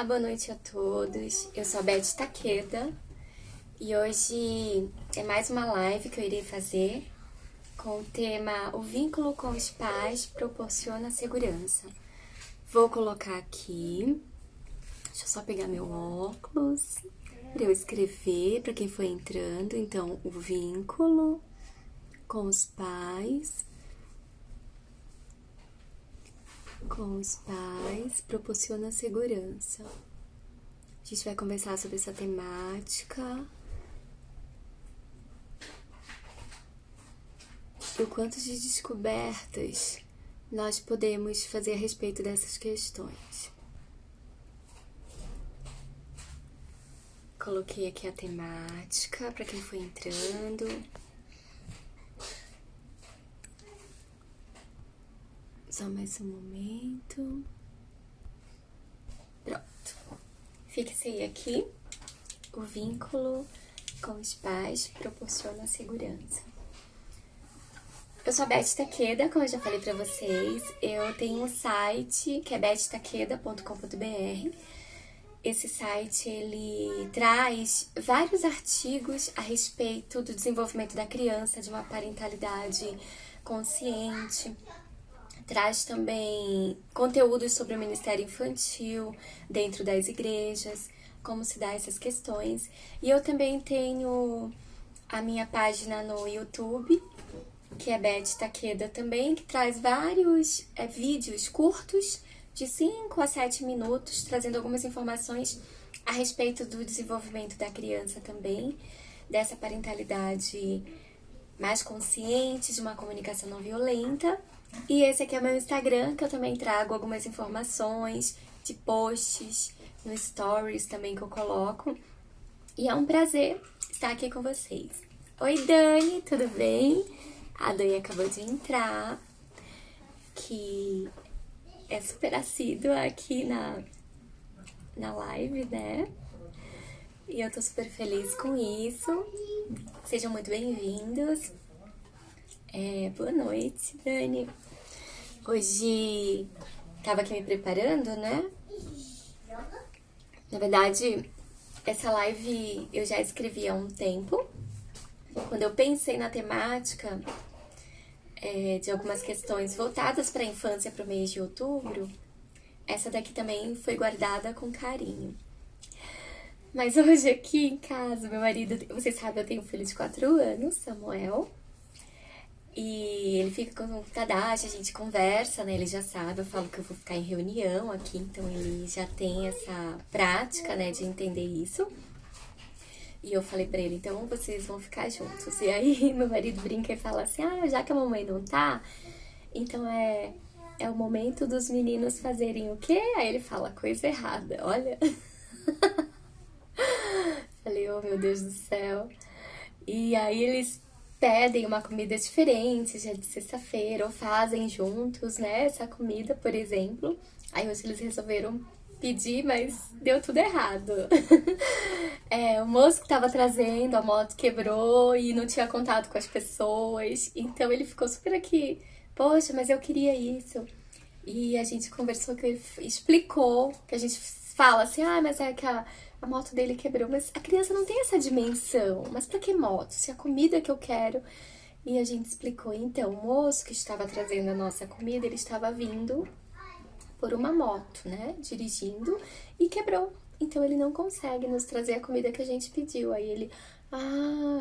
boa noite a todos. Eu sou a Beth Takeda e hoje é mais uma live que eu irei fazer com o tema O vínculo com os pais proporciona segurança. Vou colocar aqui, deixa eu só pegar meu óculos para eu escrever para quem foi entrando. Então, o vínculo com os pais proporciona segurança. A gente vai conversar sobre essa temática e o quanto de descobertas nós podemos fazer a respeito dessas questões. Coloquei aqui a temática para quem foi entrando. Só mais um momento. Pronto. Fixei aqui. O vínculo com os pais proporciona segurança. Eu sou a Beth Takeda, como eu já falei pra vocês. Eu tenho um site que é bethtakeda.com.br. Esse site, ele traz vários artigos a respeito do desenvolvimento da criança, de uma parentalidade consciente. Traz também conteúdos sobre o Ministério Infantil dentro das igrejas, como se dá essas questões. E eu também tenho a minha página no YouTube, que é Beth Takeda também, que traz vários vídeos curtos, de 5 a 7 minutos, trazendo algumas informações a respeito do desenvolvimento da criança também, dessa parentalidade mais consciente, de uma comunicação não violenta. E esse aqui é o meu Instagram, que eu também trago algumas informações de posts, no Stories também que eu coloco. E é um prazer estar aqui com vocês. Oi, Dani, tudo bem? A Dani acabou de entrar, que é super assídua aqui na live, né? E eu tô super feliz com isso. Sejam muito bem-vindos. Boa noite, Dani. Hoje tava aqui me preparando, né? Na verdade, essa live eu já escrevi há um tempo. Quando eu pensei na temática de algumas questões voltadas para a infância para o mês de outubro, essa daqui também foi guardada com carinho. Mas hoje aqui em casa, meu marido, vocês sabem, eu tenho um filho de 4 anos, Samuel. E ele fica com o Tadashi, a gente conversa, né? Ele já sabe, eu falo que eu vou ficar em reunião aqui, então ele já tem essa prática, né, de entender isso. E eu falei pra ele, então vocês vão ficar juntos. E aí meu marido brinca e fala assim, já que a mamãe não tá, então é o momento dos meninos fazerem o quê? Aí ele fala, coisa errada, olha. Falei, oh meu Deus do céu. E aí eles pedem uma comida diferente, já de sexta-feira, ou fazem juntos, né, essa comida, por exemplo. Aí hoje eles resolveram pedir, mas deu tudo errado. O moço que tava trazendo a moto quebrou e não tinha contato com as pessoas, então ele ficou super aqui, poxa, mas eu queria isso. E a gente conversou, que ele explicou, que a gente fala assim, mas é que a moto dele quebrou, mas a criança não tem essa dimensão. Mas pra que moto? Se a comida que eu quero... E a gente explicou, então, o moço que estava trazendo a nossa comida, ele estava vindo por uma moto, né, dirigindo, e quebrou. Então ele não consegue nos trazer a comida que a gente pediu. Aí ele,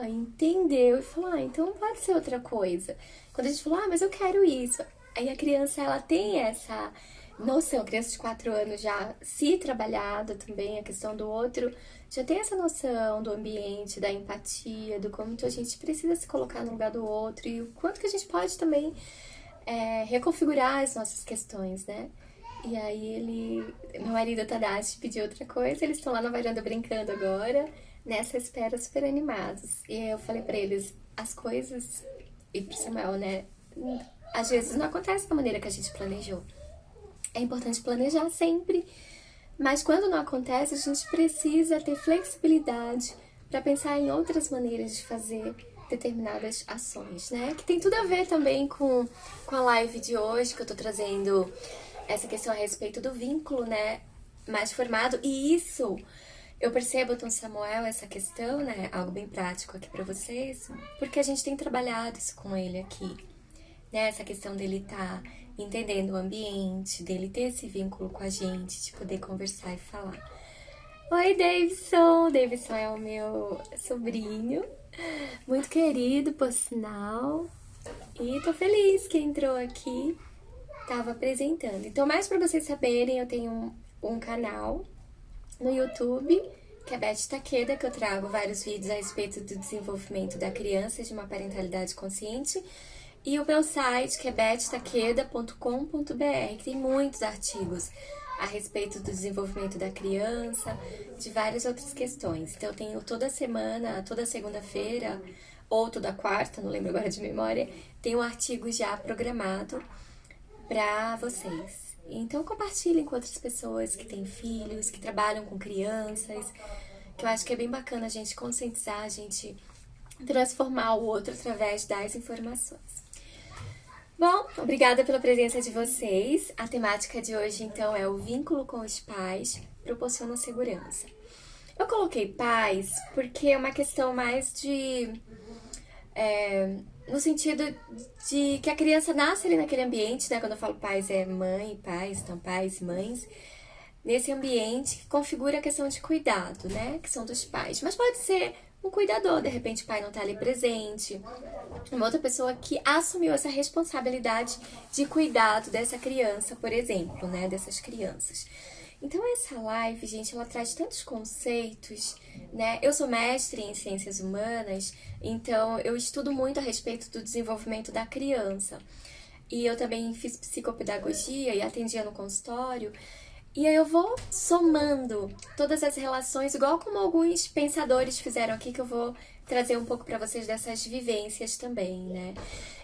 entendeu, e falou, então pode ser outra coisa. Quando a gente falou, mas eu quero isso. Aí a criança, ela tem essa noção, a criança de 4 anos já se trabalhado também, a questão do outro, já tem essa noção do ambiente, da empatia, do como a gente precisa se colocar no lugar do outro e o quanto que a gente pode também reconfigurar as nossas questões, né? E aí meu marido Tadashi pediu outra coisa, eles estão lá na varanda brincando agora, nessa espera, super animados. E aí eu falei pra eles, as coisas, e pro Samuel, né, às vezes não acontece da maneira que a gente planejou. É importante planejar sempre, mas quando não acontece, a gente precisa ter flexibilidade para pensar em outras maneiras de fazer determinadas ações, né? Que tem tudo a ver também com a live de hoje, que eu tô trazendo essa questão a respeito do vínculo, né? mais formado. E isso, eu percebo, Tom Samuel, essa questão, né? Algo bem prático aqui pra vocês, porque a gente tem trabalhado isso com ele aqui, né? Essa questão dele estar entendendo o ambiente, dele ter esse vínculo com a gente, de poder conversar e falar. Oi, Davidson! Davidson é o meu sobrinho, muito querido, por sinal. E tô feliz que entrou aqui, tava apresentando. Então, mais pra vocês saberem, eu tenho um canal no YouTube, que é Beth Takeda, que eu trago vários vídeos a respeito do desenvolvimento da criança de uma parentalidade consciente. E o meu site, que é bethtakeda.com.br, que tem muitos artigos a respeito do desenvolvimento da criança, de várias outras questões. Então, eu tenho toda semana, toda segunda-feira, ou toda quarta, não lembro agora de memória, tem um artigo já programado para vocês. Então, compartilhem com outras pessoas que têm filhos, que trabalham com crianças, que eu acho que é bem bacana a gente conscientizar, a gente transformar o outro através das informações. Bom, obrigada pela presença de vocês. A temática de hoje, então, é o vínculo com os pais proporciona segurança. Eu coloquei pais porque é uma questão mais de... no sentido de que a criança nasce ali naquele ambiente, né? Quando eu falo pais, é mãe e pais, então pais e mães. Nesse ambiente que configura a questão de cuidado, né? Que são dos pais. Mas pode ser um cuidador, de repente o pai não tá ali presente. Uma outra pessoa que assumiu essa responsabilidade de cuidado dessa criança, por exemplo, né? Dessas crianças. Então, essa live, gente, ela traz tantos conceitos, né? Eu sou mestre em ciências humanas, então eu estudo muito a respeito do desenvolvimento da criança. E eu também fiz psicopedagogia e atendia no consultório. E aí eu vou somando todas as relações, igual como alguns pensadores fizeram aqui, que eu vou trazer um pouco para vocês dessas vivências também, né?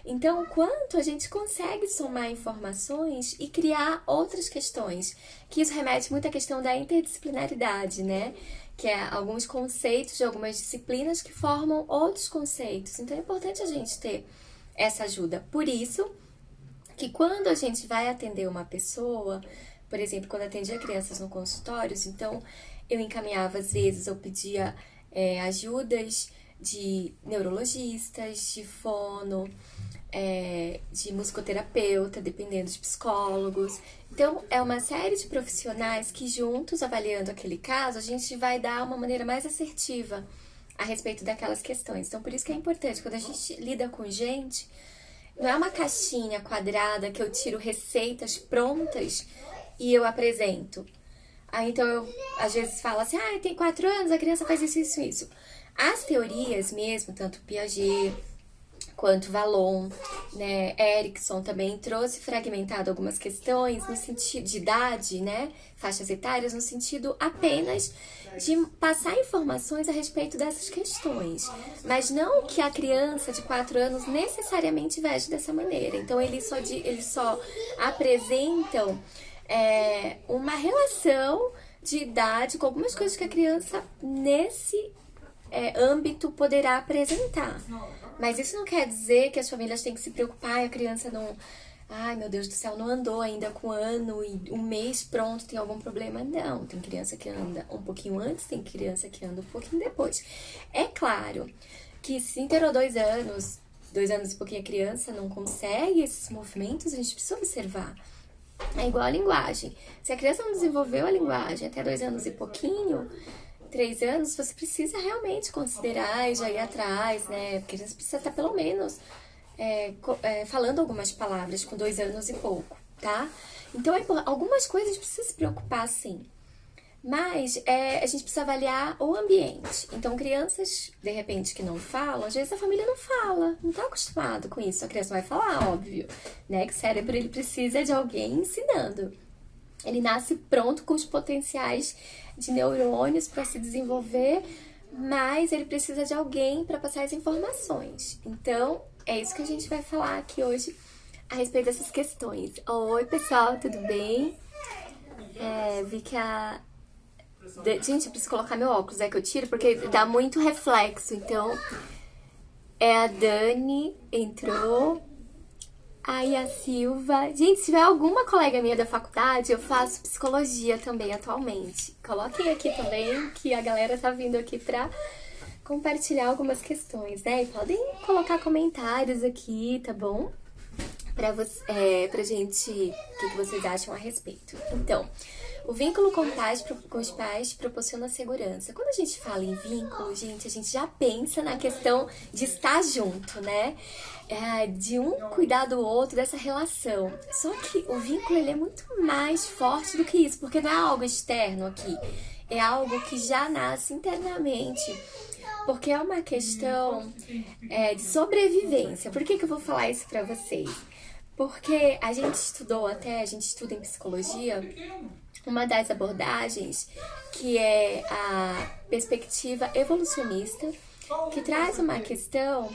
Então, quanto a gente consegue somar informações e criar outras questões, que isso remete muito à questão da interdisciplinaridade, né? Que é alguns conceitos de algumas disciplinas que formam outros conceitos. Então, é importante a gente ter essa ajuda. Por isso que quando a gente vai atender uma pessoa, por exemplo, quando eu atendia crianças no consultórios, então eu encaminhava às vezes, eu pedia ajudas de neurologistas, de fono, de musicoterapeuta, dependendo de psicólogos. Então, é uma série de profissionais que juntos, avaliando aquele caso, a gente vai dar uma maneira mais assertiva a respeito daquelas questões. Então, por isso que é importante, quando a gente lida com gente, não é uma caixinha quadrada que eu tiro receitas prontas e eu apresento. Aí, então, eu às vezes falo assim, tem 4 anos, a criança faz isso, isso, isso. As teorias mesmo, tanto Piaget quanto Vallon, né, Erickson também trouxe fragmentado algumas questões no sentido de idade, né, faixas etárias, no sentido apenas de passar informações a respeito dessas questões, mas não que a criança de 4 anos necessariamente veja dessa maneira. Então, eles só apresentam uma relação de idade com algumas coisas que a criança nesse âmbito poderá apresentar. Mas isso não quer dizer que as famílias têm que se preocupar e a criança não... Ai, meu Deus do céu, não andou ainda com 1 ano e 1 mês, pronto, tem algum problema. Não, tem criança que anda um pouquinho antes, tem criança que anda um pouquinho depois. É claro que se inteirou 2 anos, 2 anos e pouquinho a criança não consegue esses movimentos, a gente precisa observar. É igual a linguagem. Se a criança não desenvolveu a linguagem até 2 anos e pouquinho, 3 anos, você precisa realmente considerar e já ir atrás, né? Porque você precisa estar pelo menos falando algumas palavras com 2 anos e pouco, tá? Então, algumas coisas precisa se preocupar, sim. Mas a gente precisa avaliar o ambiente. Então, crianças, de repente, que não falam, às vezes a família não fala, não tá acostumado com isso. A criança vai falar, óbvio, né? Que o cérebro, ele precisa de alguém ensinando. Ele nasce pronto com os potenciais de neurônios para se desenvolver, mas ele precisa de alguém para passar as informações. Então, é isso que a gente vai falar aqui hoje a respeito dessas questões. Oi, pessoal, tudo bem? Vi que a... Gente, eu preciso colocar meu óculos, que eu tiro, porque dá muito reflexo. Então, a Dani entrou. Aí a Silva. Gente, se tiver alguma colega minha da faculdade, eu faço psicologia também atualmente. Coloquem aqui também que a galera tá vindo aqui pra compartilhar algumas questões, né? E podem colocar comentários aqui, tá bom? Pra gente, o que vocês acham a respeito. Então, o vínculo com os pais proporciona segurança. Quando a gente fala em vínculo, gente, a gente já pensa na questão de estar junto, né? De um cuidar do outro, dessa relação. Só que o vínculo, ele é muito mais forte do que isso, porque não é algo externo aqui. É algo que já nasce internamente. Porque é uma questão de sobrevivência. Por que eu vou falar isso pra vocês? Porque a gente estuda em psicologia, uma das abordagens que é a perspectiva evolucionista, que traz uma questão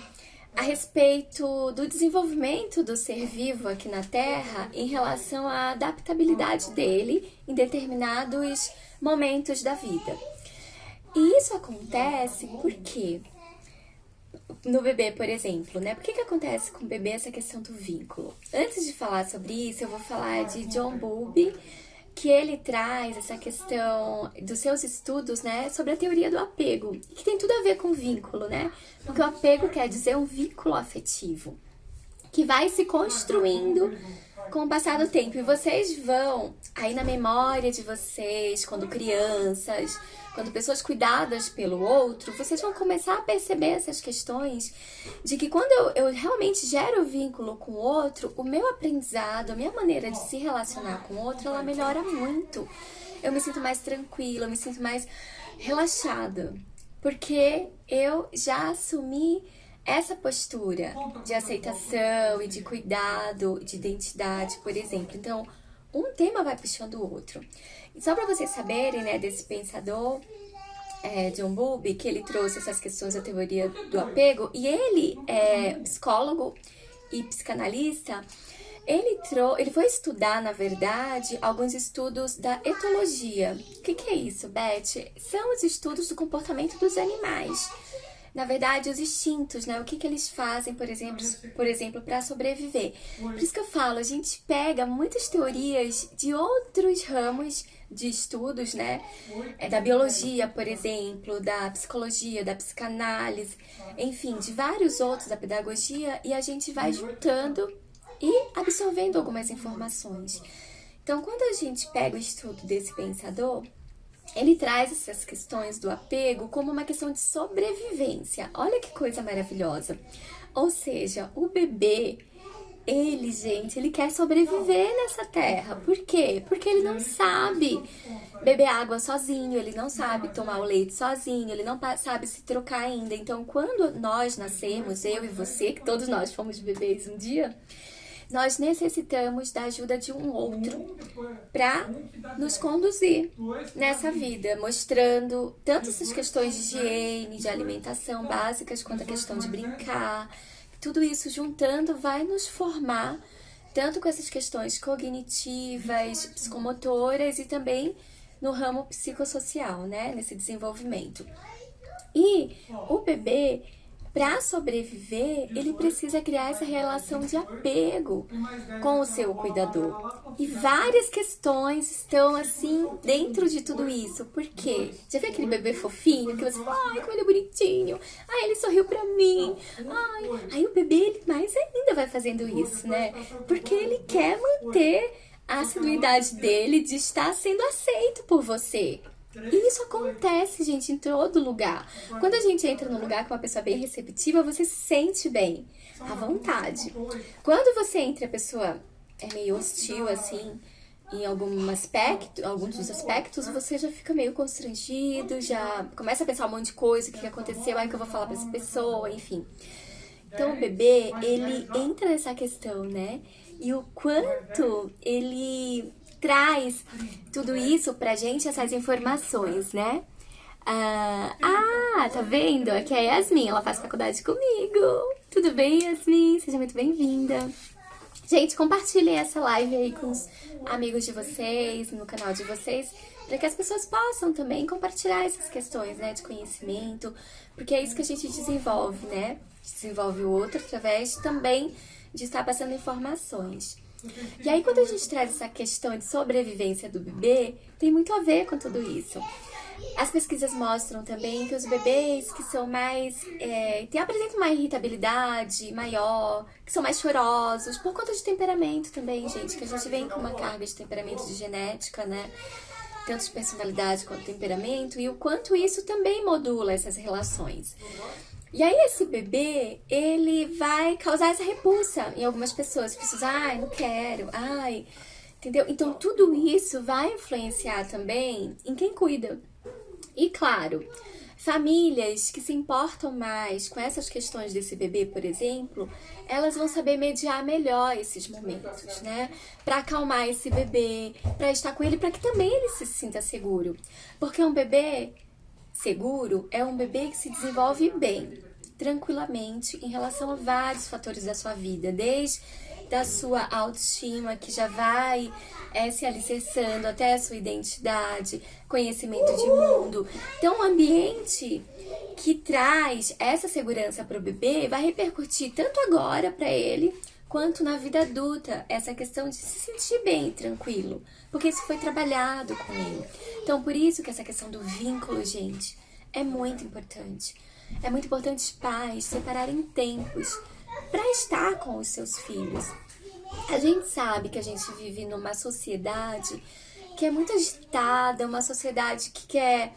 a respeito do desenvolvimento do ser vivo aqui na Terra em relação à adaptabilidade dele em determinados momentos da vida. E isso acontece porque no bebê, por exemplo, né? Por que acontece com o bebê essa questão do vínculo? Antes de falar sobre isso, eu vou falar de John Bowlby, que ele traz essa questão dos seus estudos, né, sobre a teoria do apego, que tem tudo a ver com vínculo, né? Porque o apego quer dizer um vínculo afetivo, que vai se construindo com o passar do tempo. E vocês vão, aí na memória de vocês, quando crianças, quando pessoas cuidadas pelo outro, vocês vão começar a perceber essas questões de que quando eu realmente gero vínculo com o outro, o meu aprendizado, a minha maneira de se relacionar com o outro, ela melhora muito. Eu me sinto mais tranquila, eu me sinto mais relaxada, porque eu já assumi essa postura de aceitação e de cuidado, de identidade, por exemplo. Então, um tema vai puxando o outro. E só para vocês saberem, né, desse pensador, John Bowlby, que ele trouxe essas questões da teoria do apego, e ele é psicólogo e psicanalista. Ele foi estudar, na verdade, alguns estudos da etologia. O que é isso, Beth? São os estudos do comportamento dos animais. Na verdade, os instintos, né? O que eles fazem, por exemplo, para sobreviver. Por isso que eu falo, a gente pega muitas teorias de outros ramos de estudos, né? Da biologia, por exemplo, da psicologia, da psicanálise, enfim, de vários outros, da pedagogia, e a gente vai juntando e absorvendo algumas informações. Então, quando a gente pega o estudo desse pensador, ele traz essas questões do apego como uma questão de sobrevivência. Olha que coisa maravilhosa. Ou seja, o bebê, ele quer sobreviver nessa terra. Por quê? Porque ele não sabe beber água sozinho, ele não sabe tomar o leite sozinho, ele não sabe se trocar ainda. Então, quando nós nascemos, eu e você, que todos nós fomos bebês um dia, nós necessitamos da ajuda de um outro para nos conduzir nessa vida, mostrando tanto essas questões de higiene, de alimentação básicas, quanto a questão de brincar. Tudo isso juntando vai nos formar, tanto com essas questões cognitivas, psicomotoras e também no ramo psicossocial, né? Nesse desenvolvimento. E o bebê, para sobreviver, ele precisa criar essa relação de apego com o seu cuidador. E várias questões estão, assim, dentro de tudo isso. Por quê? Já viu aquele bebê fofinho que você fala, ai, como ele é bonitinho. Ai, ele sorriu pra mim. Ai, aí o bebê, ele mais ainda vai fazendo isso, né? Porque ele quer manter a assiduidade dele de estar sendo aceito por você. E isso acontece, gente, em todo lugar. Quando a gente entra num lugar com uma pessoa bem receptiva, você se sente bem, à vontade. Quando você entra e a pessoa é meio hostil, assim, em alguns dos aspectos, você já fica meio constrangido, já começa a pensar um monte de coisa, o que aconteceu, aí que eu vou falar pra essa pessoa, enfim. Então, o bebê, ele entra nessa questão, né? E o quanto ele traz tudo isso pra gente, essas informações, né? Tá vendo? Aqui é a Yasmin, ela faz faculdade comigo. Tudo bem, Yasmin? Seja muito bem-vinda. Gente, compartilhem essa live aí com os amigos de vocês, no canal de vocês, para que as pessoas possam também compartilhar essas questões, né, de conhecimento, porque é isso que a gente desenvolve, né? Desenvolve o outro através também de estar passando informações. E aí, quando a gente traz essa questão de sobrevivência do bebê, tem muito a ver com tudo isso. As pesquisas mostram também que os bebês que são mais... apresentam uma irritabilidade maior, que são mais chorosos, por conta de temperamento também, gente, que a gente vem com uma carga de temperamento de genética, né? Tanto de personalidade quanto temperamento, e o quanto isso também modula essas relações. E aí esse bebê, ele vai causar essa repulsa em algumas pessoas. Pessoas, ai, não quero, ai, entendeu? Então tudo isso vai influenciar também em quem cuida. E claro, famílias que se importam mais com essas questões desse bebê, por exemplo, elas vão saber mediar melhor esses momentos, né? Para acalmar esse bebê, para estar com ele, para que também ele se sinta seguro. Porque um bebê seguro é um bebê que se desenvolve bem, tranquilamente, em relação a vários fatores da sua vida, desde da sua autoestima, que já vai se alicerçando até a sua identidade, conhecimento de mundo. Então, um ambiente que traz essa segurança para o bebê vai repercutir tanto agora para ele, quanto na vida adulta, essa questão de se sentir bem, tranquilo, porque isso foi trabalhado com ele. Então, por isso que essa questão do vínculo, gente, é muito importante. É muito importante os pais separarem tempos para estar com os seus filhos. A gente sabe que a gente vive numa sociedade que é muito agitada, uma sociedade que quer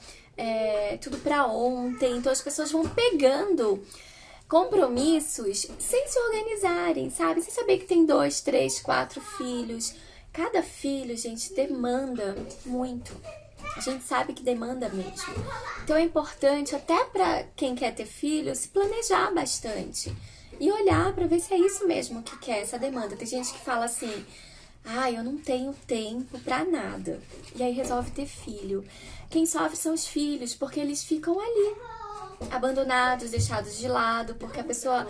tudo para ontem, então as pessoas vão pegando compromissos sem se organizarem, sabe? Sem saber que tem 2, 3, 4 filhos. Cada filho, gente, demanda muito. A gente sabe que demanda mesmo. Então é importante, até para quem quer ter filho, se planejar bastante. E olhar para ver se é isso mesmo que quer, essa demanda. Tem gente que fala assim, eu não tenho tempo para nada. E aí resolve ter filho. Quem sofre são os filhos, porque eles ficam ali, abandonados, deixados de lado, porque a pessoa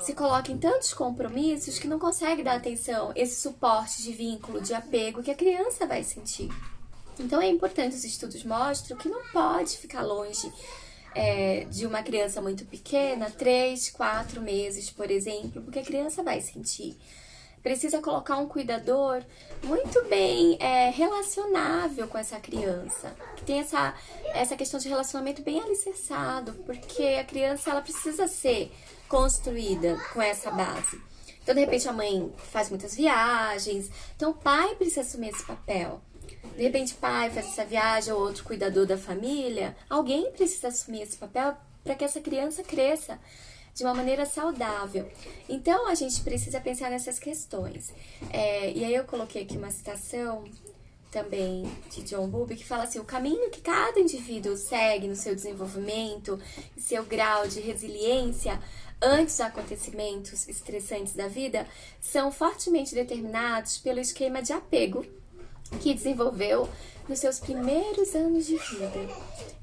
se coloca em tantos compromissos que não consegue dar atenção, esse suporte de vínculo, de apego que a criança vai sentir. Então é importante, os estudos mostram que não pode ficar longe de uma criança muito pequena, 3, 4 meses, por exemplo, porque a criança vai sentir. Precisa colocar um cuidador muito bem relacionável com essa criança, que tem essa questão de relacionamento bem alicerçado, porque a criança ela precisa ser construída com essa base. Então, de repente, a mãe faz muitas viagens, então o pai precisa assumir esse papel. De repente, pai faz essa viagem ou outro cuidador da família, alguém precisa assumir esse papel para que essa criança cresça de uma maneira saudável. Então, a gente precisa pensar nessas questões. E aí eu coloquei aqui uma citação também de John Bowlby, que fala assim, o caminho que cada indivíduo segue no seu desenvolvimento e seu grau de resiliência ante os acontecimentos estressantes da vida são fortemente determinados pelo esquema de apego que desenvolveu nos seus primeiros anos de vida.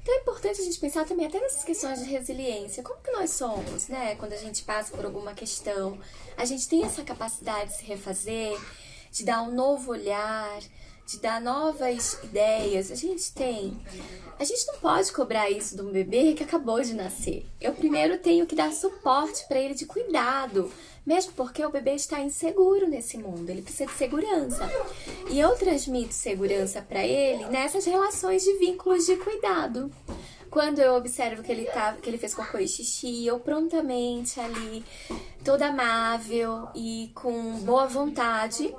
Então é importante a gente pensar também até nessas questões de resiliência. Como que nós somos, né? Quando a gente passa por alguma questão, a gente tem essa capacidade de se refazer, de dar um novo olhar, de dar novas ideias. A gente tem. A gente não pode cobrar isso de um bebê que acabou de nascer. Eu primeiro tenho que dar suporte para ele de cuidado, mesmo porque o bebê está inseguro nesse mundo, ele precisa de segurança. E eu transmito segurança para ele nessas relações de vínculos de cuidado. Quando eu observo que ele fez cocô e xixi, eu prontamente ali, toda amável e com boa vontade,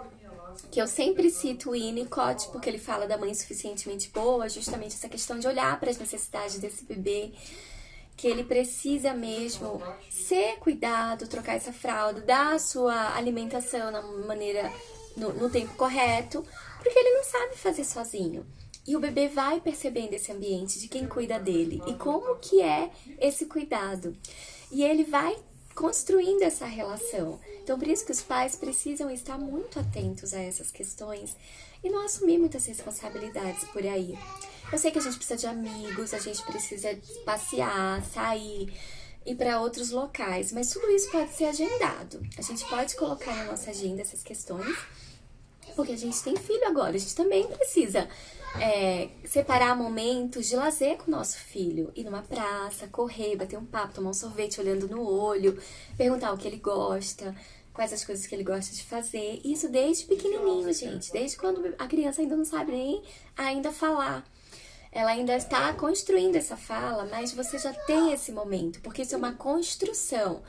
que eu sempre cito o Winnicott, porque ele fala da mãe suficientemente boa, justamente essa questão de olhar para as necessidades desse bebê, que ele precisa mesmo ser cuidado, trocar essa fralda, dar a sua alimentação no tempo correto, porque ele não sabe fazer sozinho. E o bebê vai percebendo esse ambiente de quem cuida dele e como que é esse cuidado. E ele vai construindo essa relação. Então, por isso que os pais precisam estar muito atentos a essas questões e não assumir muitas responsabilidades por aí. Eu sei que a gente precisa de amigos, a gente precisa passear, sair, ir para outros locais, mas tudo isso pode ser agendado. A gente pode colocar na nossa agenda essas questões, porque a gente tem filho agora, a gente também precisa separar momentos de lazer com o nosso filho. Ir numa praça, correr, bater um papo, tomar um sorvete olhando no olho, perguntar o que ele gosta, quais as coisas que ele gosta de fazer. Isso desde pequenininho, gente. Desde quando a criança ainda não sabe nem ainda falar. Ela ainda está construindo essa fala, mas você já tem esse momento, porque isso é uma construção.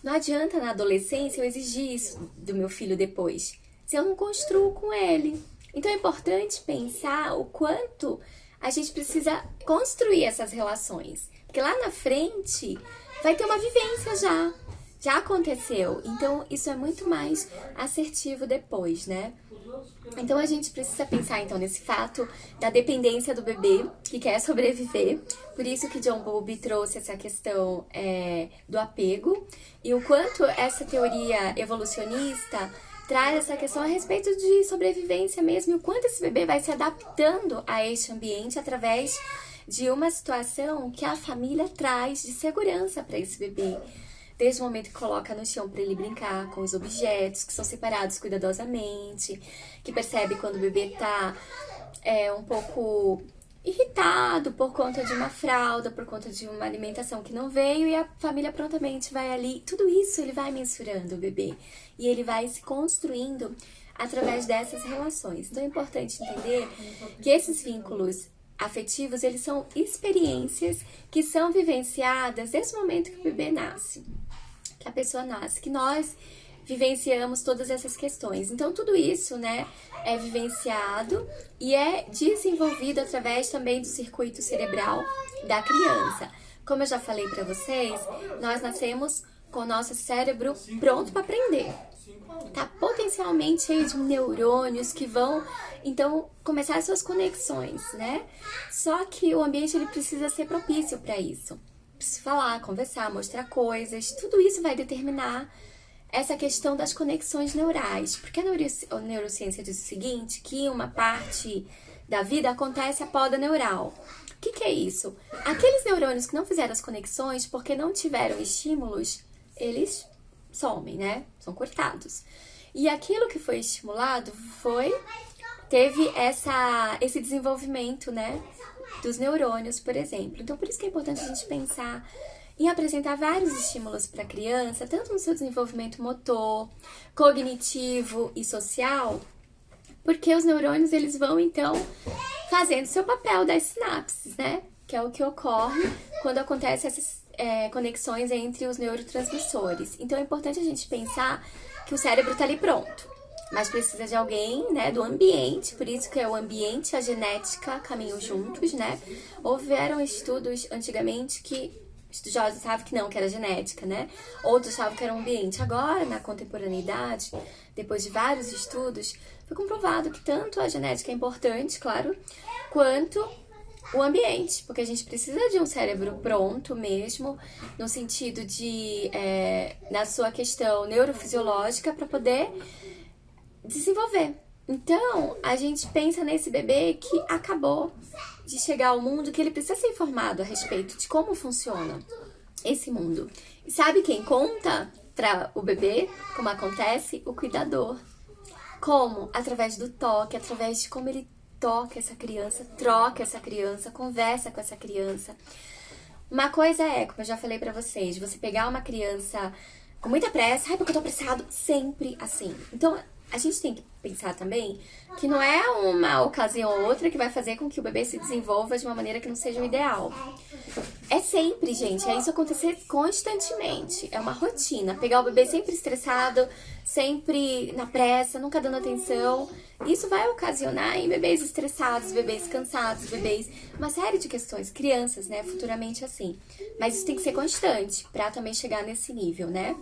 Não adianta na adolescência eu exigir isso do meu filho depois, se eu não construo com ele. Então é importante pensar o quanto a gente precisa construir essas relações. Porque lá na frente vai ter uma vivência já aconteceu. Então isso é muito mais assertivo depois, né? Então a gente precisa pensar então nesse fato da dependência do bebê que quer sobreviver. Por isso que John Bowlby trouxe essa questão do apego e o quanto essa teoria evolucionista traz essa questão a respeito de sobrevivência mesmo e o quanto esse bebê vai se adaptando a este ambiente através de uma situação que a família traz de segurança para esse bebê. Desde o momento que coloca no chão para ele brincar com os objetos, que são separados cuidadosamente, que percebe quando o bebê tá um pouco irritado por conta de uma fralda, por conta de uma alimentação que não veio, e a família prontamente vai ali. Tudo isso ele vai mensurando o bebê e ele vai se construindo através dessas relações. Então é importante entender que esses vínculos afetivos, eles são experiências que são vivenciadas desde o momento que o bebê nasce, que a pessoa nasce, que nós vivenciamos todas essas questões. Então, tudo isso, né, é vivenciado e é desenvolvido através também do circuito cerebral da criança. Como eu já falei para vocês, nós nascemos com o nosso cérebro pronto para aprender. Tá potencialmente cheio de neurônios que vão, então, começar as suas conexões, né? Só que o ambiente ele precisa ser propício para isso. Precisa falar, conversar, mostrar coisas, tudo isso vai determinar essa questão das conexões neurais. Porque a neurociência diz o seguinte, que uma parte da vida acontece a poda neural. O que é isso? Aqueles neurônios que não fizeram as conexões porque não tiveram estímulos, eles somem, né? São cortados. E aquilo que foi estimulado teve esse desenvolvimento, né? Dos neurônios, por exemplo. Então, por isso que é importante a gente pensar em apresentar vários estímulos para a criança, tanto no seu desenvolvimento motor, cognitivo e social, porque os neurônios, eles vão, então, fazendo seu papel das sinapses, né? Que é o que ocorre quando acontecem essas conexões entre os neurotransmissores. Então, é importante a gente pensar que o cérebro está ali pronto, mas precisa de alguém, né, do ambiente, por isso que é o ambiente e a genética caminham juntos, né? Houveram estudos antigamente que estudiosos achavam que não, que era genética, né? Outros achavam que era o ambiente. Agora, na contemporaneidade, depois de vários estudos, foi comprovado que tanto a genética é importante, claro, quanto o ambiente, porque a gente precisa de um cérebro pronto mesmo, no sentido de, na sua questão neurofisiológica, para poder desenvolver. Então, a gente pensa nesse bebê que acabou de chegar ao mundo, que ele precisa ser informado a respeito de como funciona esse mundo. E sabe quem conta para o bebê como acontece? O cuidador. Como? Através do toque, através de como ele toca essa criança, troca essa criança, conversa com essa criança. Uma coisa como eu já falei pra vocês, você pegar uma criança com muita pressa, porque eu tô apressado, sempre assim. Então, a gente tem que pensar também que não é uma ocasião ou outra que vai fazer com que o bebê se desenvolva de uma maneira que não seja o ideal. É sempre, gente, isso acontecer constantemente. É uma rotina. Pegar o bebê sempre estressado, sempre na pressa, nunca dando atenção. Isso vai ocasionar em bebês estressados, bebês cansados, bebês... Uma série de questões. Crianças, né? Futuramente assim. Mas isso tem que ser constante pra também chegar nesse nível, né?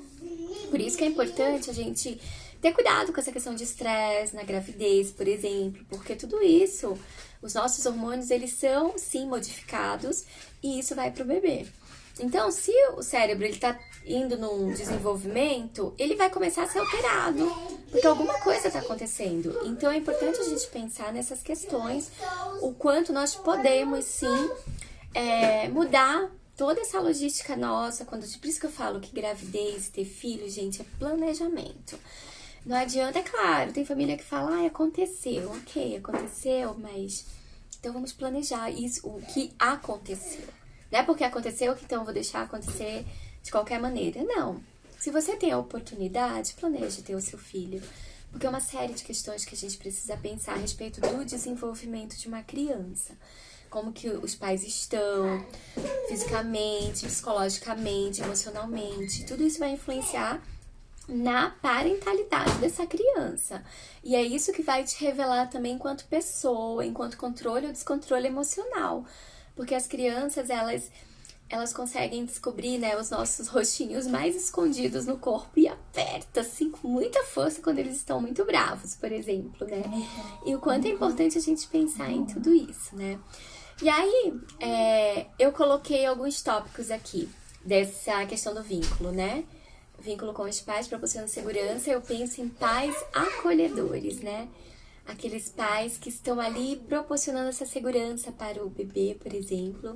Por isso que é importante a gente ter cuidado com essa questão de estresse na gravidez, por exemplo, porque tudo isso, os nossos hormônios, eles são, sim, modificados e isso vai pro bebê. Então, se o cérebro ele tá indo num desenvolvimento, ele vai começar a ser alterado, porque alguma coisa tá acontecendo. Então, é importante a gente pensar nessas questões, o quanto nós podemos, sim, mudar toda essa logística nossa. Por isso que eu falo que gravidez, ter filho, gente, é planejamento. Não adianta, é claro, tem família que fala, aconteceu, ok, aconteceu, mas então vamos planejar isso, o que aconteceu. Não é porque aconteceu que então eu vou deixar acontecer de qualquer maneira, não. Se você tem a oportunidade, planeje ter o seu filho. Porque é uma série de questões que a gente precisa pensar a respeito do desenvolvimento de uma criança. Como que os pais estão, fisicamente, psicologicamente, emocionalmente. Tudo isso vai influenciar na parentalidade dessa criança. E é isso que vai te revelar também enquanto pessoa, enquanto controle ou descontrole emocional. Porque as crianças, elas conseguem descobrir, né, os nossos rostinhos mais escondidos no corpo e aperta, assim, com muita força quando eles estão muito bravos, por exemplo, né? E o quanto é importante a gente pensar em tudo isso, né? E aí, eu coloquei alguns tópicos aqui dessa questão do vínculo, né? Vínculo com os pais proporciona segurança. Eu penso em pais acolhedores, né? Aqueles pais que estão ali proporcionando essa segurança para o bebê, por exemplo.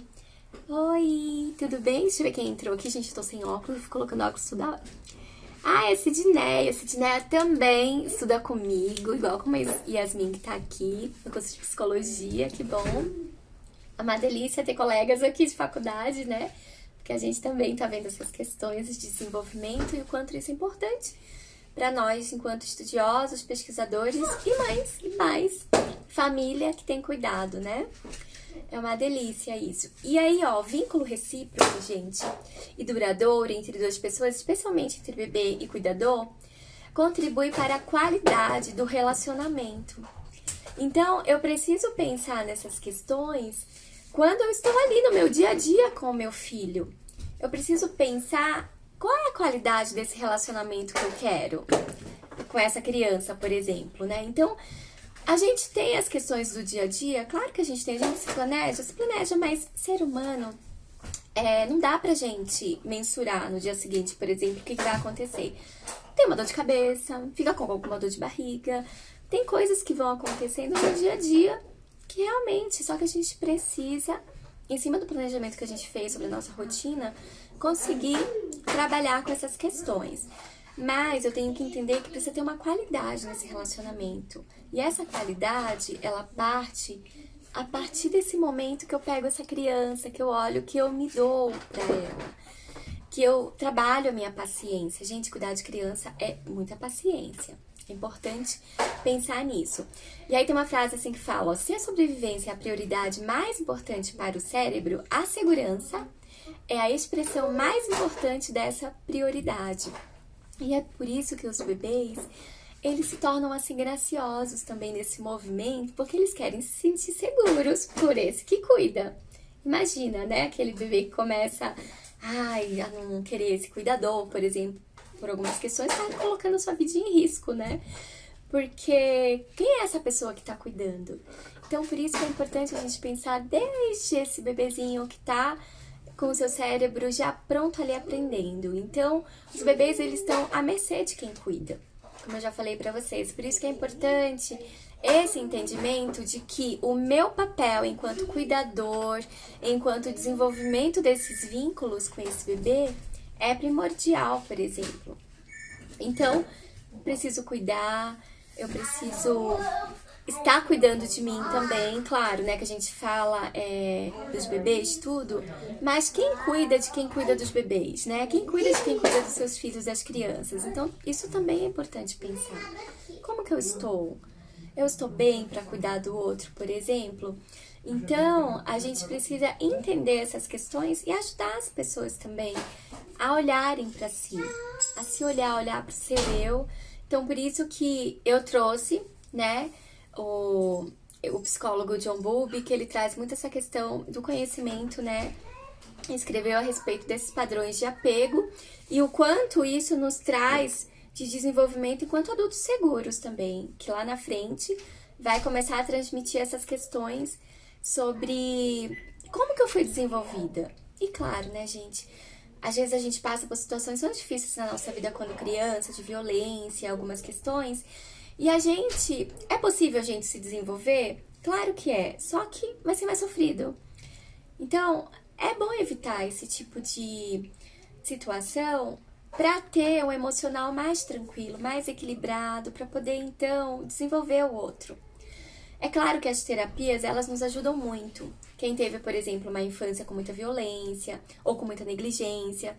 Oi, tudo bem? Deixa eu ver quem entrou aqui. Gente, eu tô sem óculos, fico colocando óculos toda hora. Ah, é a Sidneia. A Sidneia também estuda comigo, igual como a Yasmin que tá aqui no curso de psicologia, que bom. É uma delícia ter colegas aqui de faculdade, né? Porque a gente também tá vendo essas questões de desenvolvimento e o quanto isso é importante para nós, enquanto estudiosos, pesquisadores e mães e pais, família que tem cuidado, né? É uma delícia isso. E aí, ó, vínculo recíproco, gente, e duradouro entre duas pessoas, especialmente entre bebê e cuidador, contribui para a qualidade do relacionamento. Então, eu preciso pensar nessas questões quando eu estou ali no meu dia a dia com o meu filho. Eu preciso pensar qual é a qualidade desse relacionamento que eu quero com essa criança, por exemplo, né? Então, a gente tem as questões do dia a dia, claro que a gente tem, a gente se planeja, mas ser humano, não dá pra gente mensurar no dia seguinte, por exemplo, o que vai acontecer. Tem uma dor de cabeça, fica com alguma dor de barriga, tem coisas que vão acontecendo no dia a dia que realmente, só que a gente precisa, em cima do planejamento que a gente fez sobre a nossa rotina, conseguir trabalhar com essas questões. Mas eu tenho que entender que precisa ter uma qualidade nesse relacionamento. E essa qualidade, ela parte a partir desse momento que eu pego essa criança, que eu olho, que eu me dou pra ela. Que eu trabalho a minha paciência. Gente, cuidar de criança é muita paciência. É importante pensar nisso. E aí tem uma frase assim que fala, ó, se a sobrevivência é a prioridade mais importante para o cérebro, a segurança é a expressão mais importante dessa prioridade. E é por isso que os bebês, eles se tornam assim graciosos também nesse movimento, porque eles querem se sentir seguros por esse que cuida. Imagina, né? Aquele bebê que começa a não querer esse cuidador, por exemplo, por algumas questões, tá colocando a sua vida em risco, né? Porque quem é essa pessoa que tá cuidando? Então, por isso que é importante a gente pensar desde esse bebezinho que tá com o seu cérebro já pronto ali aprendendo. Então, os bebês, eles estão à mercê de quem cuida, como eu já falei pra vocês. Por isso que é importante esse entendimento de que o meu papel enquanto cuidador, enquanto desenvolvimento desses vínculos com esse bebê, é primordial, por exemplo. Então, preciso cuidar, eu preciso estar cuidando de mim também, claro, né, que a gente fala dos bebês, tudo, mas quem cuida de quem cuida dos bebês, né? Quem cuida de quem cuida dos seus filhos, das crianças. Então, isso também é importante pensar. Como que eu estou? Eu estou bem para cuidar do outro, por exemplo? Então, a gente precisa entender essas questões e ajudar as pessoas também a olharem para si, a se olhar para o seu eu. Então, por isso que eu trouxe, né, o psicólogo John Bowlby, que ele traz muito essa questão do conhecimento, né? Escreveu a respeito desses padrões de apego e o quanto isso nos traz de desenvolvimento enquanto adultos seguros também, que lá na frente vai começar a transmitir essas questões sobre como que eu fui desenvolvida. E claro, né, gente, às vezes a gente passa por situações tão difíceis na nossa vida quando criança, de violência, algumas questões, e é possível a gente se desenvolver? Claro que é, só que vai ser mais sofrido. Então, é bom evitar esse tipo de situação para ter um emocional mais tranquilo, mais equilibrado, para poder, então, desenvolver o outro. É claro que as terapias, elas nos ajudam muito. Quem teve, por exemplo, uma infância com muita violência ou com muita negligência,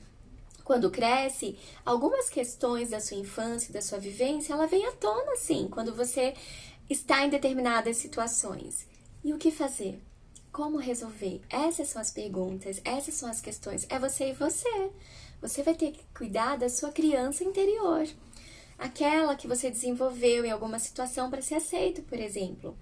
Quando cresce, algumas questões da sua infância, da sua vivência, ela vem à tona, sim, quando você está em determinadas situações. E o que fazer? Como resolver? Essas são as perguntas, essas são as questões. É você e você. Você vai ter que cuidar da sua criança interior. Aquela que você desenvolveu em alguma situação para ser aceito, por exemplo.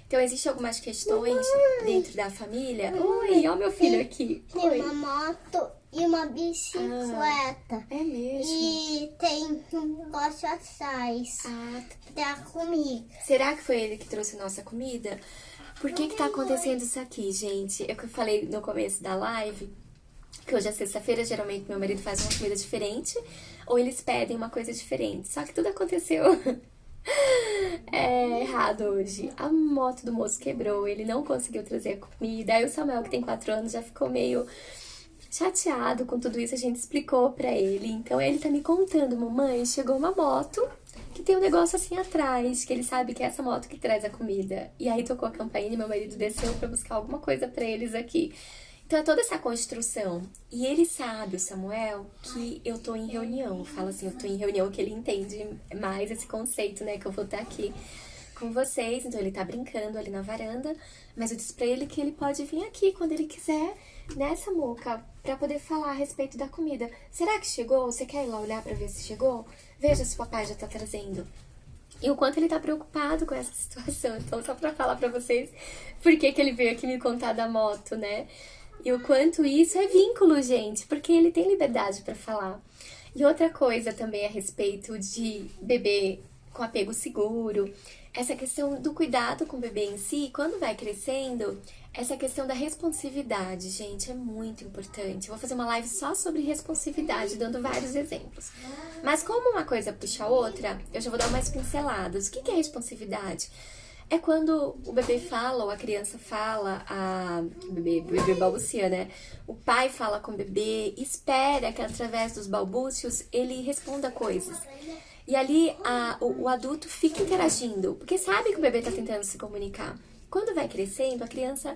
Então, existem algumas questões dentro da família. Oi, ó meu filho aqui. Tem uma moto e uma bicicleta. É mesmo? E tem um negócio atrás da comida. Será que foi ele que trouxe a nossa comida? Por que tá acontecendo isso aqui, gente? É o que eu falei no começo da live, que hoje é sexta-feira, geralmente meu marido faz uma comida diferente, ou eles pedem uma coisa diferente. Só que tudo aconteceu errado hoje. A moto do moço quebrou, ele não conseguiu trazer a comida. Aí o Samuel, que tem 4 anos, já ficou meio chateado com tudo isso. A gente explicou pra ele. Então ele tá me contando: mamãe, chegou uma moto que tem um negócio assim atrás, que ele sabe que é essa moto que traz a comida. E aí tocou a campainha e meu marido desceu pra buscar alguma coisa pra eles aqui. Então é toda essa construção. E ele sabe, o Samuel, que eu tô em reunião. Fala assim, eu tô em reunião, que ele entende mais esse conceito, né? Que eu vou estar aqui com vocês. Então ele tá brincando ali na varanda. Mas eu disse pra ele que ele pode vir aqui quando ele quiser, né, Samuca? Pra poder falar a respeito da comida. Será que chegou? Você quer ir lá olhar pra ver se chegou? Veja se o papai já tá trazendo. E o quanto ele tá preocupado com essa situação. Então, só pra falar pra vocês por que ele veio aqui me contar da moto, né? E o quanto isso é vínculo, gente, porque ele tem liberdade pra falar. E outra coisa também a respeito de bebê com apego seguro, essa questão do cuidado com o bebê em si, quando vai crescendo, essa questão da responsividade, gente, é muito importante. Eu vou fazer uma live só sobre responsividade, dando vários exemplos. Mas como uma coisa puxa a outra, eu já vou dar umas pinceladas. O que é responsividade? É quando o bebê fala, ou a criança fala, o bebê balbucia, né? O pai fala com o bebê, espera que através dos balbúcios ele responda coisas. E ali o adulto fica interagindo, porque sabe que o bebê tá tentando se comunicar. Quando vai crescendo, a criança,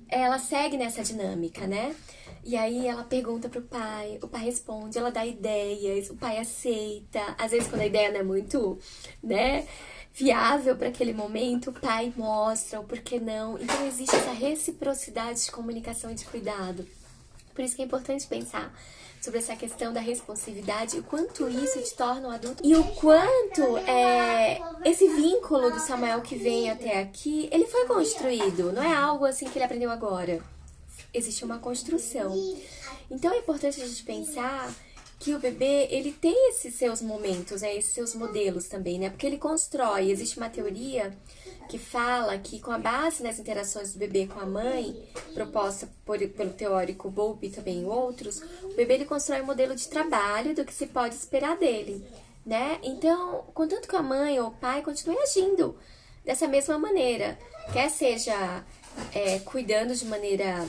ela segue nessa dinâmica, né? E aí ela pergunta pro pai, o pai responde, ela dá ideias, o pai aceita. Às vezes quando a ideia não é muito, né, viável para aquele momento, o pai mostra o porquê não. Então existe essa reciprocidade de comunicação e de cuidado. Por isso que é importante pensar sobre essa questão da responsividade e o quanto isso te torna um adulto. E o quanto esse vínculo do Samuel que vem até aqui, ele foi construído. Não é algo assim que ele aprendeu agora. Existe uma construção. Então é importante a gente pensar que o bebê, ele tem esses seus momentos, né? Esses seus modelos também, né? Porque ele constrói. Existe uma teoria que fala que com a base nas interações do bebê com a mãe, proposta pelo teórico Bowlby e também outros, o bebê ele constrói um modelo de trabalho do que se pode esperar dele, né? Então, contanto que a mãe ou o pai continue agindo dessa mesma maneira, quer seja cuidando de maneira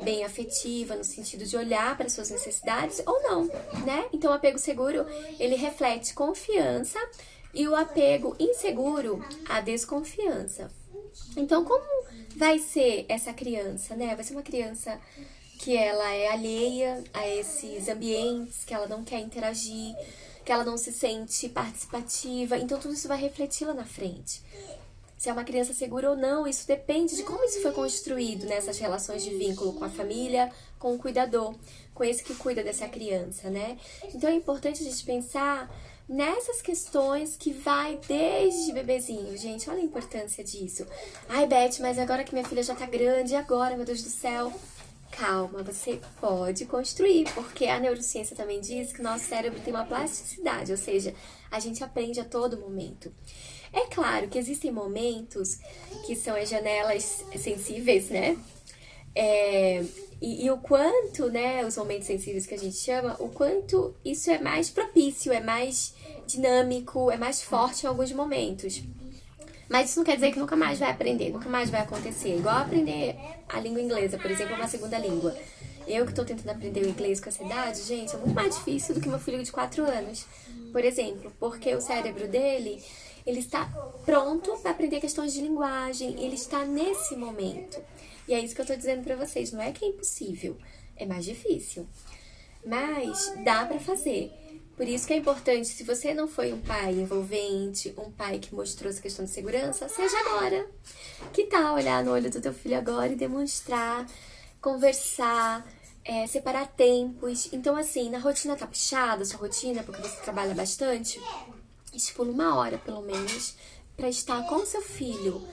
bem afetiva, no sentido de olhar para suas necessidades ou não, né? Então, o apego seguro, ele reflete confiança e o apego inseguro, a desconfiança. Então, como vai ser essa criança, né? Vai ser uma criança que ela é alheia a esses ambientes, que ela não quer interagir, que ela não se sente participativa. Então, tudo isso vai refletir lá na frente. Se é uma criança segura ou não, isso depende de como isso foi construído nessas relações de vínculo com a família, com o cuidador, com esse que cuida dessa criança, né? Então é importante a gente pensar nessas questões que vai desde bebezinho. Gente, olha a importância disso. Ai, Beth, mas agora que minha filha já tá grande, e agora, meu Deus do céu? Calma, você pode construir, porque a neurociência também diz que o nosso cérebro tem uma plasticidade, ou seja, a gente aprende a todo momento. É claro que existem momentos que são as janelas sensíveis, né? E o quanto, né, os momentos sensíveis que a gente chama, o quanto isso é mais propício, é mais dinâmico, é mais forte em alguns momentos. Mas isso não quer dizer que nunca mais vai aprender, nunca mais vai acontecer. Igual aprender a língua inglesa, por exemplo, uma segunda língua. Eu que tô tentando aprender o inglês com essa idade, gente, é muito mais difícil do que meu filho de 4 anos. Por exemplo, porque o cérebro dele, ele está pronto para aprender questões de linguagem, ele está nesse momento. E é isso que eu tô dizendo pra vocês, não é que é impossível, é mais difícil. Mas dá pra fazer. Por isso que é importante, se você não foi um pai envolvente, um pai que mostrou essa questão de segurança, seja agora. Que tal olhar no olho do teu filho agora e demonstrar, conversar, separar tempos. Então, assim, na rotina tá puxada, sua rotina, porque você trabalha bastante, estipula 1 hora, pelo menos, pra estar com seu filho.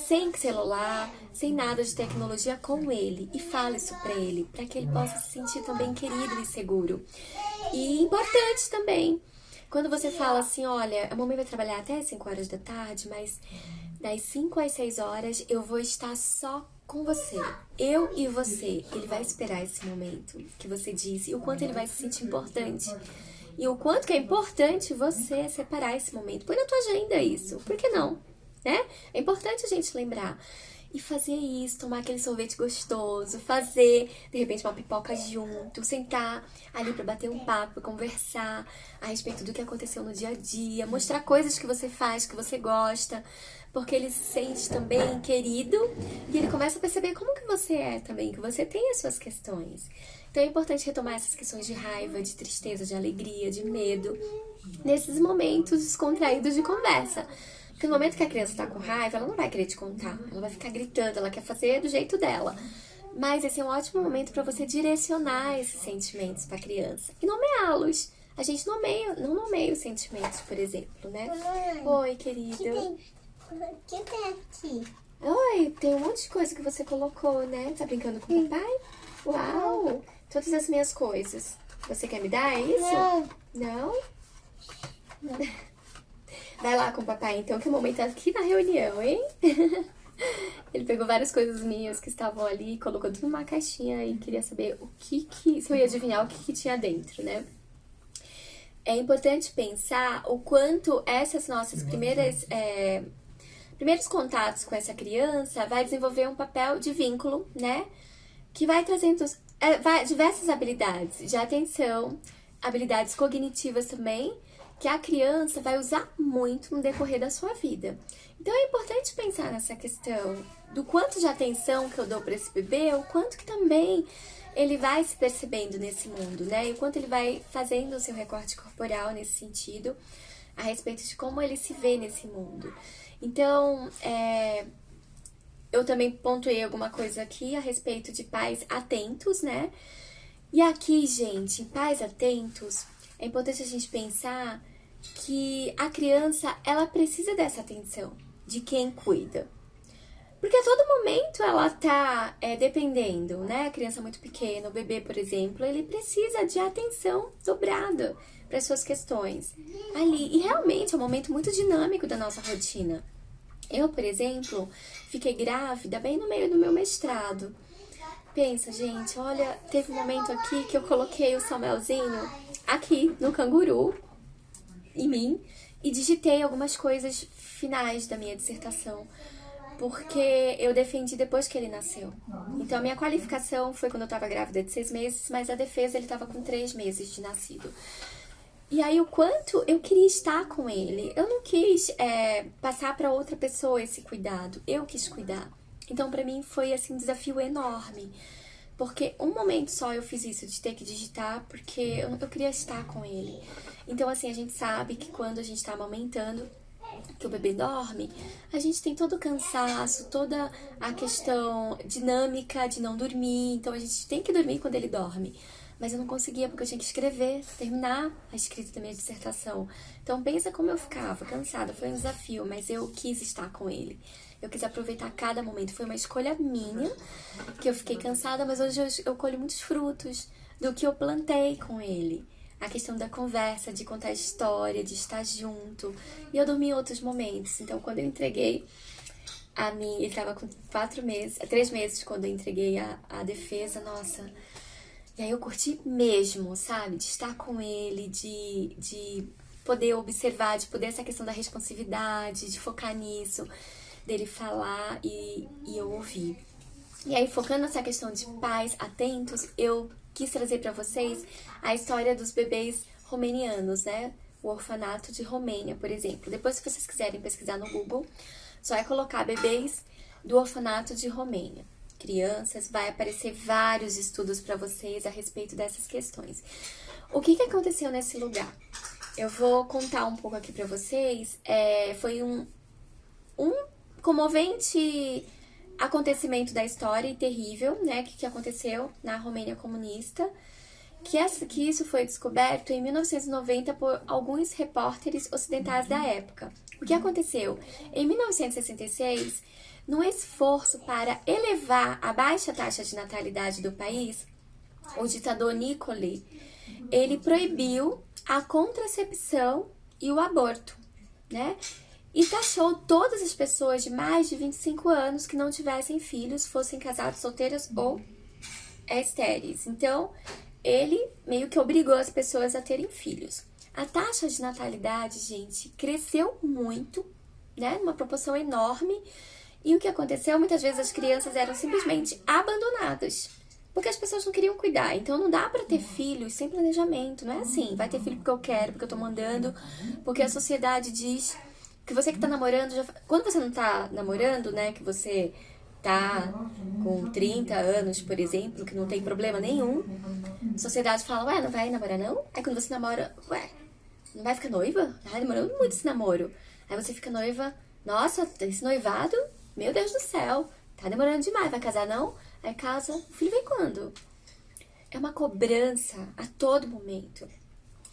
Sem celular, sem nada de tecnologia, com ele. E fala isso pra ele, pra que ele possa se sentir também querido e seguro. E importante também, quando você fala assim, olha, a mamãe vai trabalhar até 5 horas da tarde, mas das 5 às 6 horas eu vou estar só com você. Eu e você. Ele vai esperar esse momento que você disse, e o quanto ele vai se sentir importante. E o quanto que é importante você separar esse momento. Põe na tua agenda isso. Por que não? Né? É importante a gente lembrar. E fazer isso, tomar aquele sorvete gostoso, fazer, de repente, uma pipoca junto, sentar ali pra bater um papo, conversar a respeito do que aconteceu no dia a dia, mostrar coisas que você faz, que você gosta, porque ele se sente também querido e ele começa a perceber como que você é também, que você tem as suas questões. Então é importante retomar essas questões de raiva, de tristeza, de alegria, de medo, nesses momentos descontraídos de conversa. Porque no momento que a criança tá com raiva, ela não vai querer te contar. Ela vai ficar gritando, ela quer fazer do jeito dela. Mas esse é um ótimo momento para você direcionar esses sentimentos para a criança. E nomeá-los. A gente não nomeia os sentimentos, por exemplo, né? Oi, querido. O que tem aqui? Oi, tem um monte de coisa que você colocou, né? Tá brincando com o papai? Uau! Todas as minhas coisas. Você quer me dar isso? Não? Vai lá com o papai, então, que o mamãe tá aqui na reunião, hein? Ele pegou várias coisas minhas que estavam ali, colocou tudo numa caixinha e queria saber se eu ia adivinhar o que tinha dentro, né? É importante pensar o quanto essas nossas primeiros contatos com essa criança vai desenvolver um papel de vínculo, né? Que vai trazendo diversas habilidades de atenção, habilidades cognitivas também, que a criança vai usar muito no decorrer da sua vida. Então é importante pensar nessa questão do quanto de atenção que eu dou para esse bebê, o quanto que também ele vai se percebendo nesse mundo, né? E o quanto ele vai fazendo o seu recorte corporal nesse sentido, a respeito de como ele se vê nesse mundo. Então, eu também pontuei alguma coisa aqui a respeito de pais atentos, né? E aqui, gente, em pais atentos, é importante a gente pensar que a criança, ela precisa dessa atenção de quem cuida. Porque a todo momento ela tá dependendo, né? A criança muito pequena, o bebê, por exemplo, ele precisa de atenção dobrada para as suas questões ali. E realmente é um momento muito dinâmico da nossa rotina. Eu, por exemplo, fiquei grávida bem no meio do meu mestrado. Pensa, gente, olha, teve um momento aqui que eu coloquei o Samuelzinho aqui no canguru, em mim, e digitei algumas coisas finais da minha dissertação, porque eu defendi depois que ele nasceu. Então, a minha qualificação foi quando eu estava grávida de 6 meses, mas a defesa ele estava com 3 meses de nascido. E aí, o quanto eu queria estar com ele. Eu não quis passar para outra pessoa esse cuidado, eu quis cuidar. Então, para mim, foi assim, um desafio enorme. Porque um momento só eu fiz isso, de ter que digitar, porque eu queria estar com ele. Então, assim, a gente sabe que quando a gente tá amamentando, que o bebê dorme, a gente tem todo o cansaço, toda a questão dinâmica de não dormir. Então, a gente tem que dormir quando ele dorme. Mas eu não conseguia, porque eu tinha que escrever, terminar a escrita da minha dissertação. Então, pensa como eu ficava, cansada. Foi um desafio, mas eu quis estar com ele. Eu quis aproveitar cada momento. Foi uma escolha minha, que eu fiquei cansada, mas hoje eu colho muitos frutos do que eu plantei com ele. A questão da conversa, de contar história, de estar junto. E eu dormi em outros momentos. Então, quando eu entreguei ele estava com 3 meses quando eu entreguei a defesa, nossa. E aí eu curti mesmo, sabe? De estar com ele, de poder observar, de poder essa questão da responsividade, de focar nisso, dele falar e eu ouvir. E aí, focando nessa questão de pais atentos, eu quis trazer para vocês a história dos bebês romenianos, né? O orfanato de Romênia, por exemplo. Depois, se vocês quiserem pesquisar no Google, só é colocar bebês do orfanato de Romênia. crianças, vai aparecer vários estudos para vocês a respeito dessas questões. O que aconteceu nesse lugar? Eu vou contar um pouco aqui para vocês. Foi um comovente acontecimento da história e terrível, né, que aconteceu na Romênia comunista, que isso foi descoberto em 1990 por alguns repórteres ocidentais da época. O que aconteceu? Em 1966, num esforço para elevar a baixa taxa de natalidade do país, o ditador Nicole, ele proibiu a contracepção e o aborto, né? E taxou todas as pessoas de mais de 25 anos que não tivessem filhos, fossem casadas, solteiras ou estéreis. Então, ele meio que obrigou as pessoas a terem filhos. A taxa de natalidade, gente, cresceu muito, né? Uma proporção enorme. E o que aconteceu? Muitas vezes as crianças eram simplesmente abandonadas, porque as pessoas não queriam cuidar. Então não dá pra ter filhos sem planejamento. Não é assim, vai ter filho porque eu quero, porque eu tô mandando, porque a sociedade diz que você que tá namorando, quando você não tá namorando, né, que você tá com 30 anos, por exemplo, que não tem problema nenhum, a sociedade fala, ué, não vai namorar não? Aí quando você namora, ué, não vai ficar noiva? Ah, demorou muito esse namoro. Aí você fica noiva, nossa, esse noivado, meu Deus do céu, tá demorando demais, vai casar não? Aí casa, o filho vem quando? É uma cobrança a todo momento.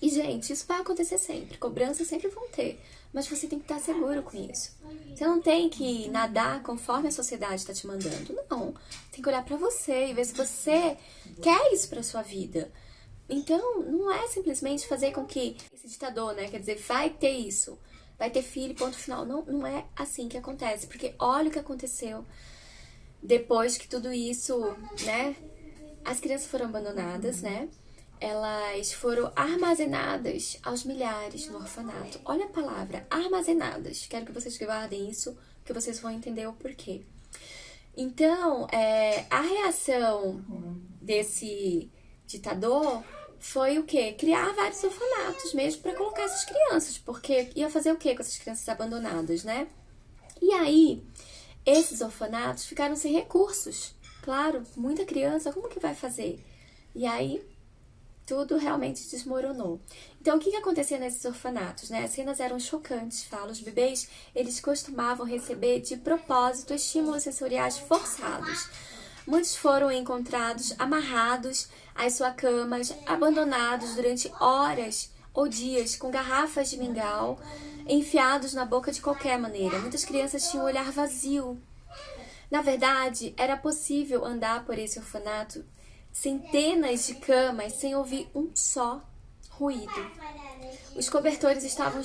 E, gente, isso vai acontecer sempre. Cobranças sempre vão ter. Mas você tem que estar seguro com isso. Você não tem que nadar conforme a sociedade está te mandando. Não. Tem que olhar pra você e ver se você quer isso pra sua vida. Então, não é simplesmente fazer com que esse ditador, né? Quer dizer, vai ter isso. Vai ter filho, ponto final. Não, não é assim que acontece. Porque olha o que aconteceu depois que tudo isso, né? As crianças foram abandonadas, né? Elas foram armazenadas aos milhares no orfanato. Olha a palavra, armazenadas. Quero que vocês guardem isso, que vocês vão entender o porquê. Então, a reação desse ditador foi o quê? Criar vários orfanatos mesmo para colocar essas crianças. Porque ia fazer o quê com essas crianças abandonadas, né? E aí, esses orfanatos ficaram sem recursos. Claro, muita criança, como que vai fazer? E aí, tudo realmente desmoronou. Então, o que acontecia nesses orfanatos, né? As cenas eram chocantes, falo. Os bebês, eles costumavam receber de propósito estímulos sensoriais forçados. Muitos foram encontrados amarrados às suas camas, abandonados durante horas ou dias, com garrafas de mingau, enfiados na boca de qualquer maneira. Muitas crianças tinham um olhar vazio. Na verdade, era possível andar por esse orfanato centenas de camas sem ouvir um só ruído. Os cobertores estavam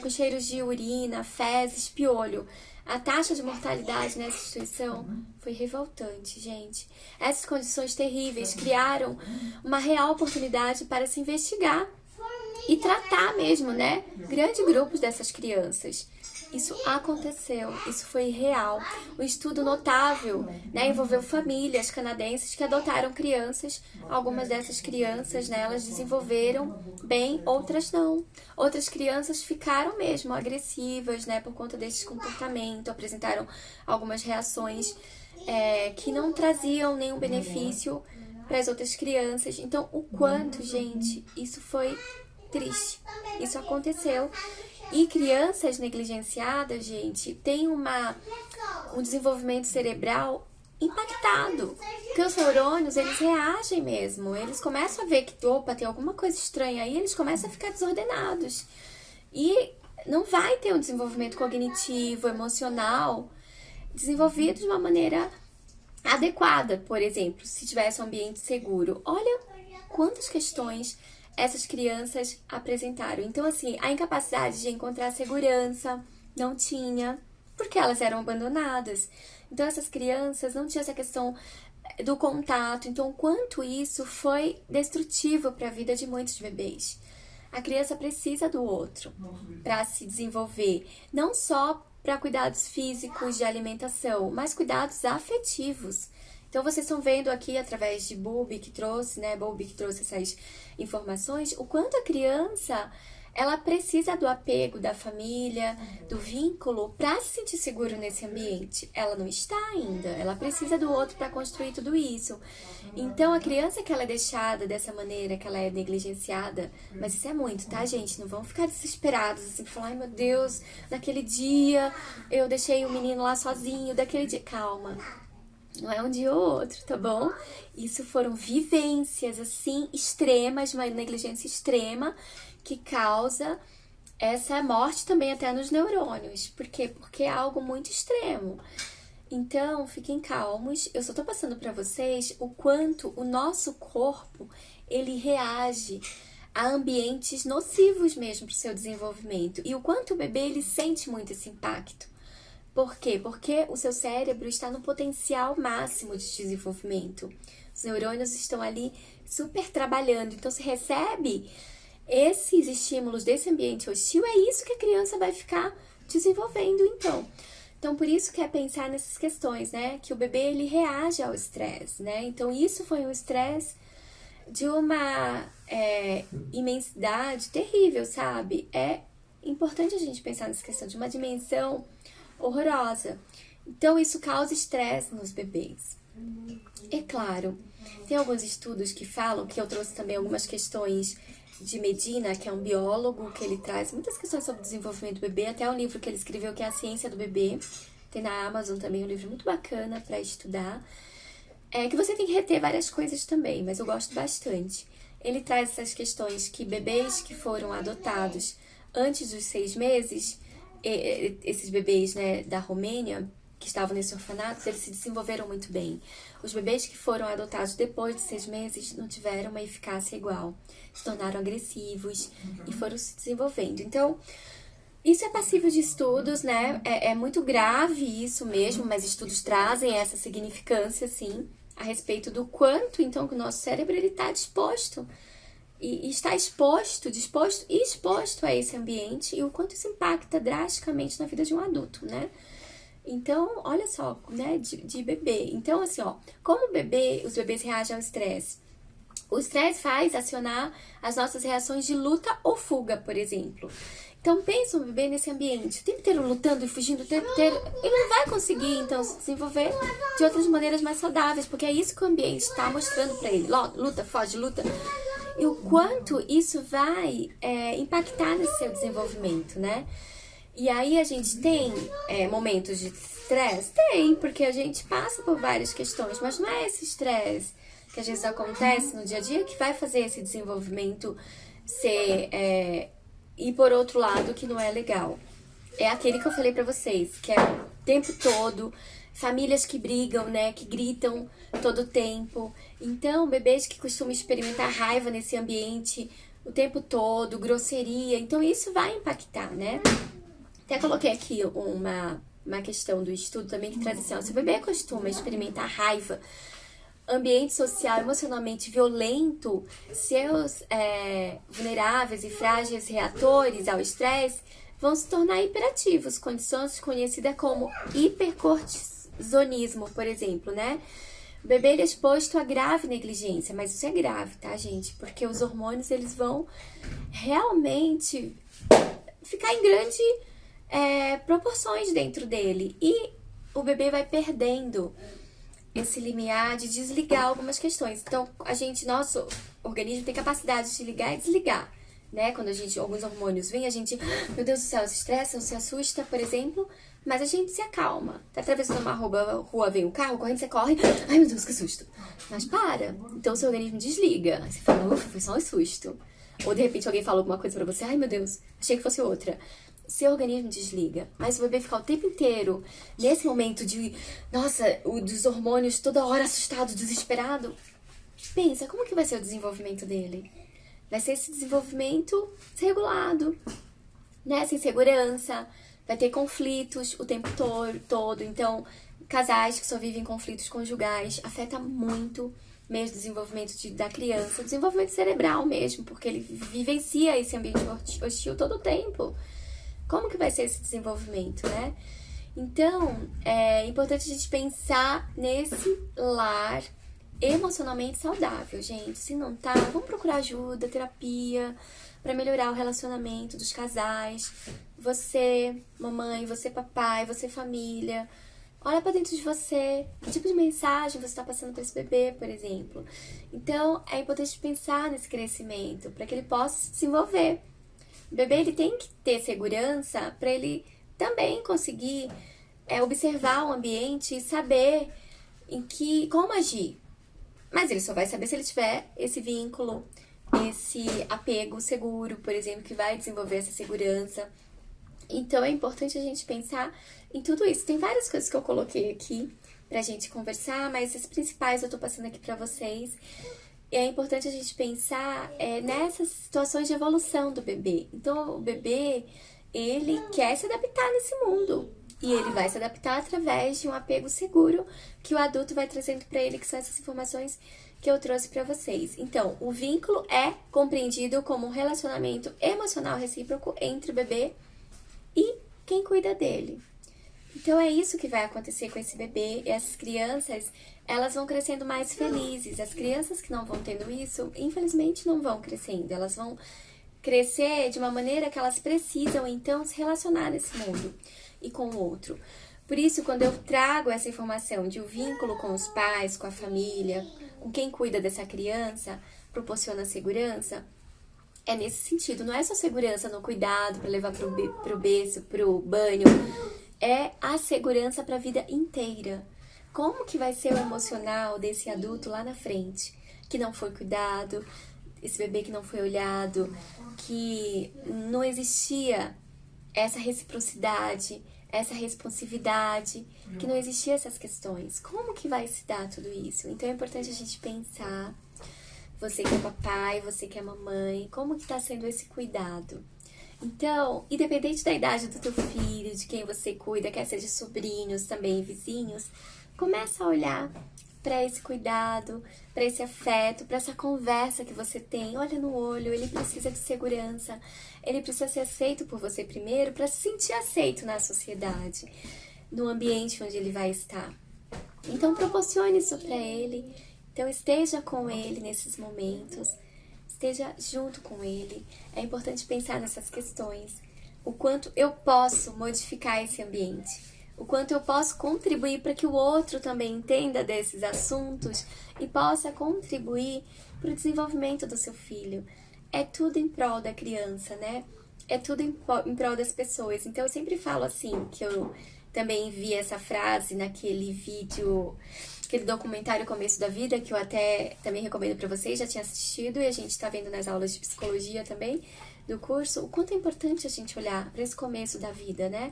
com cheiros de urina, fezes, piolho. A taxa de mortalidade nessa instituição foi revoltante, gente. Essas condições terríveis criaram uma real oportunidade para se investigar e tratar mesmo, né, grandes grupos dessas crianças. Isso aconteceu, isso foi real. Um estudo notável, né, envolveu famílias canadenses que adotaram crianças. Algumas dessas crianças, né, elas desenvolveram bem, outras não. Outras crianças ficaram mesmo agressivas, né, por conta desse comportamento, apresentaram algumas reações que não traziam nenhum benefício para as outras crianças. Então, o quanto, gente, isso foi triste. Isso aconteceu. E crianças negligenciadas, gente, têm um desenvolvimento cerebral impactado. Porque os neurônios, eles reagem mesmo. Eles começam a ver que, opa, tem alguma coisa estranha aí, eles começam a ficar desordenados. E não vai ter um desenvolvimento cognitivo, emocional, desenvolvido de uma maneira adequada. Por exemplo, se tivesse um ambiente seguro. Olha quantas questões essas crianças apresentaram. Então, assim, a incapacidade de encontrar segurança não tinha, porque elas eram abandonadas. Então, essas crianças não tinham essa questão do contato. Então, quanto isso foi destrutivo para a vida de muitos bebês. A criança precisa do outro para se desenvolver, não só para cuidados físicos de alimentação, mas cuidados afetivos. Então, vocês estão vendo aqui, através de Bowlby que trouxe, né? Bowlby que trouxe essas informações, o quanto a criança, ela precisa do apego da família, do vínculo para se sentir seguro nesse ambiente. Ela não está ainda, ela precisa do outro para construir tudo isso. Então, a criança que ela é deixada dessa maneira, que ela é negligenciada, mas isso é muito, tá, gente? Não vão ficar desesperados, assim, falar, ai meu Deus, naquele dia eu deixei o menino lá sozinho, daquele dia. Calma. Não é um dia ou outro, tá bom? Isso foram vivências, assim, extremas, uma negligência extrema que causa essa morte também até nos neurônios. Por quê? Porque é algo muito extremo. Então, fiquem calmos. Eu só tô passando pra vocês o quanto o nosso corpo, ele reage a ambientes nocivos mesmo pro seu desenvolvimento. E o quanto o bebê, ele sente muito esse impacto. Por quê? Porque o seu cérebro está no potencial máximo de desenvolvimento. Os neurônios estão ali super trabalhando. Então, se recebe esses estímulos desse ambiente hostil, é isso que a criança vai ficar desenvolvendo, então. Então, por isso que é pensar nessas questões, né? Que o bebê, ele reage ao estresse, né? Então, isso foi um estresse de uma imensidade terrível, sabe? É importante a gente pensar nessa questão de uma dimensão horrorosa. Então, isso causa estresse nos bebês. É claro, tem alguns estudos que falam, que eu trouxe também algumas questões de Medina, que é um biólogo, que ele traz muitas questões sobre o desenvolvimento do bebê, até um livro que ele escreveu, que é A Ciência do Bebê. Tem na Amazon também um livro muito bacana para estudar. É que você tem que reter várias coisas também, mas eu gosto bastante. Ele traz essas questões que bebês que foram adotados antes dos 6 meses, esses bebês, né, da Romênia, que estavam nesse orfanato, eles se desenvolveram muito bem. Os bebês que foram adotados depois de 6 meses não tiveram uma eficácia igual. Se tornaram agressivos e foram se desenvolvendo. Então, isso é passível de estudos, né? É muito grave isso mesmo, mas estudos trazem essa significância, sim, a respeito do quanto, então, que o nosso cérebro está disposto e está exposto a esse ambiente e o quanto isso impacta drasticamente na vida de um adulto, né? Então, olha só, né, de bebê. Então, assim, ó, como os bebês reagem ao estresse? O estresse faz acionar as nossas reações de luta ou fuga, por exemplo. Então, pensa um bebê nesse ambiente, o tempo inteiro lutando e fugindo, o tempo inteiro, ele não vai conseguir, então, se desenvolver de outras maneiras mais saudáveis, porque é isso que o ambiente está mostrando para ele. Luta, foge, luta. E o quanto isso vai impactar nesse seu desenvolvimento, né? E aí a gente tem momentos de estresse? Tem, porque a gente passa por várias questões, mas não é esse estresse que às vezes acontece no dia a dia que vai fazer esse desenvolvimento ir por outro lado que não é legal. É aquele que eu falei pra vocês, que é o tempo todo, famílias que brigam, né, que gritam todo o tempo. Então, bebês que costumam experimentar raiva nesse ambiente o tempo todo, grosseria. Então, isso vai impactar, né? Até coloquei aqui uma questão do estudo também que traz assim, ó, se o bebê costuma experimentar raiva, ambiente social emocionalmente violento, seus vulneráveis e frágeis reatores ao estresse vão se tornar hiperativos, condições conhecidas como hipercortisonismo, por exemplo, né? O bebê ele é exposto a grave negligência, mas isso é grave, tá, gente? Porque os hormônios, eles vão realmente ficar em grande proporções dentro dele. E o bebê vai perdendo esse limiar de desligar algumas questões. Então, nosso organismo tem capacidade de ligar e desligar, né? Quando alguns hormônios vêm, a gente, meu Deus do céu, se estressa ou se assusta, por exemplo, mas a gente se acalma. Tá atravessando uma rua, vem um carro correndo, você corre, ai meu Deus, que susto. Mas para. Então, o seu organismo desliga. Aí você fala, ufa, foi só um susto. Ou, de repente, alguém fala alguma coisa pra você, ai meu Deus, achei que fosse outra. Seu organismo desliga, mas o bebê ficar o tempo inteiro nesse momento dos hormônios toda hora assustado, desesperado. Pensa, como que vai ser o desenvolvimento dele? Vai ser esse desenvolvimento desregulado, né? Sem segurança, vai ter conflitos o tempo todo. Então, casais que só vivem conflitos conjugais afeta muito mesmo o desenvolvimento da criança, o desenvolvimento cerebral mesmo, porque ele vivencia esse ambiente hostil todo o tempo. Como que vai ser esse desenvolvimento, né? Então, é importante a gente pensar nesse lar emocionalmente saudável, gente. Se não tá, vamos procurar ajuda, terapia, para melhorar o relacionamento dos casais. Você, mamãe, você, papai, você, família. Olha pra dentro de você, que tipo de mensagem você está passando para esse bebê, por exemplo. Então, é importante pensar nesse crescimento, para que ele possa se desenvolver. O bebê ele tem que ter segurança para ele também conseguir observar o ambiente e saber como agir. Mas ele só vai saber se ele tiver esse vínculo, esse apego seguro, por exemplo, que vai desenvolver essa segurança. Então é importante a gente pensar em tudo isso. Tem várias coisas que eu coloquei aqui pra gente conversar, mas as principais eu tô passando aqui pra vocês. E é importante a gente pensar nessas situações de evolução do bebê. Então o bebê, ele quer se adaptar nesse mundo. E ele vai se adaptar através de um apego seguro que o adulto vai trazendo pra ele, que são essas informações que eu trouxe pra vocês. Então, o vínculo é compreendido como um relacionamento emocional recíproco entre o bebê e quem cuida dele. Então é isso que vai acontecer com esse bebê. E essas crianças, elas vão crescendo mais felizes. As crianças que não vão tendo isso, infelizmente não vão crescendo. Elas vão crescer de uma maneira que elas precisam, então, se relacionar nesse mundo e com o outro. Por isso, quando eu trago essa informação de um vínculo com os pais, com a família, com quem cuida dessa criança, proporciona segurança, é nesse sentido. Não é só segurança no cuidado, para levar pro berço, pro banho. É a segurança para a vida inteira. Como que vai ser o emocional desse adulto lá na frente, que não foi cuidado, esse bebê que não foi olhado, que não existia essa reciprocidade, essa responsividade, que não existia essas questões. Como que vai se dar tudo isso? Então é importante a gente pensar, você que é papai, você que é mamãe, como que está sendo esse cuidado? Então, independente da idade do teu filho, de quem você cuida, quer seja sobrinhos, também vizinhos, começa a olhar para esse cuidado, para esse afeto, para essa conversa que você tem. Olha no olho, ele precisa de segurança, ele precisa ser aceito por você primeiro para se sentir aceito na sociedade, no ambiente onde ele vai estar. Então, proporcione isso para ele. Então, esteja com ele nesses momentos. Esteja junto com ele. É importante pensar nessas questões. O quanto eu posso modificar esse ambiente. O quanto eu posso contribuir para que o outro também entenda desses assuntos e possa contribuir para o desenvolvimento do seu filho. É tudo em prol da criança, né? É tudo em prol das pessoas. Então eu sempre falo assim, que eu também vi essa frase naquele vídeo, aquele documentário Começo da Vida, que eu até também recomendo para vocês, já tinha assistido e a gente tá vendo nas aulas de psicologia também do curso, o quanto é importante a gente olhar para esse começo da vida, né?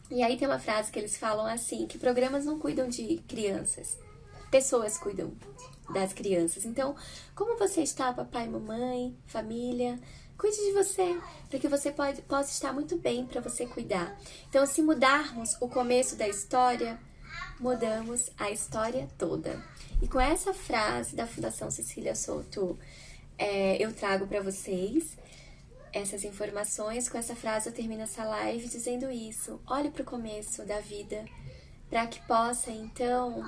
E aí tem uma frase que eles falam assim, que programas não cuidam de crianças, pessoas cuidam das crianças. Então, como você está, papai, mamãe, família, cuide de você, para que você possa estar muito bem para você cuidar. Então, se mudarmos o começo da história, mudamos a história toda. E com essa frase da Fundação Cecília Souto, eu trago para vocês essas informações. Com essa frase eu termino essa live dizendo isso. Olhe para o começo da vida, para que possa, então,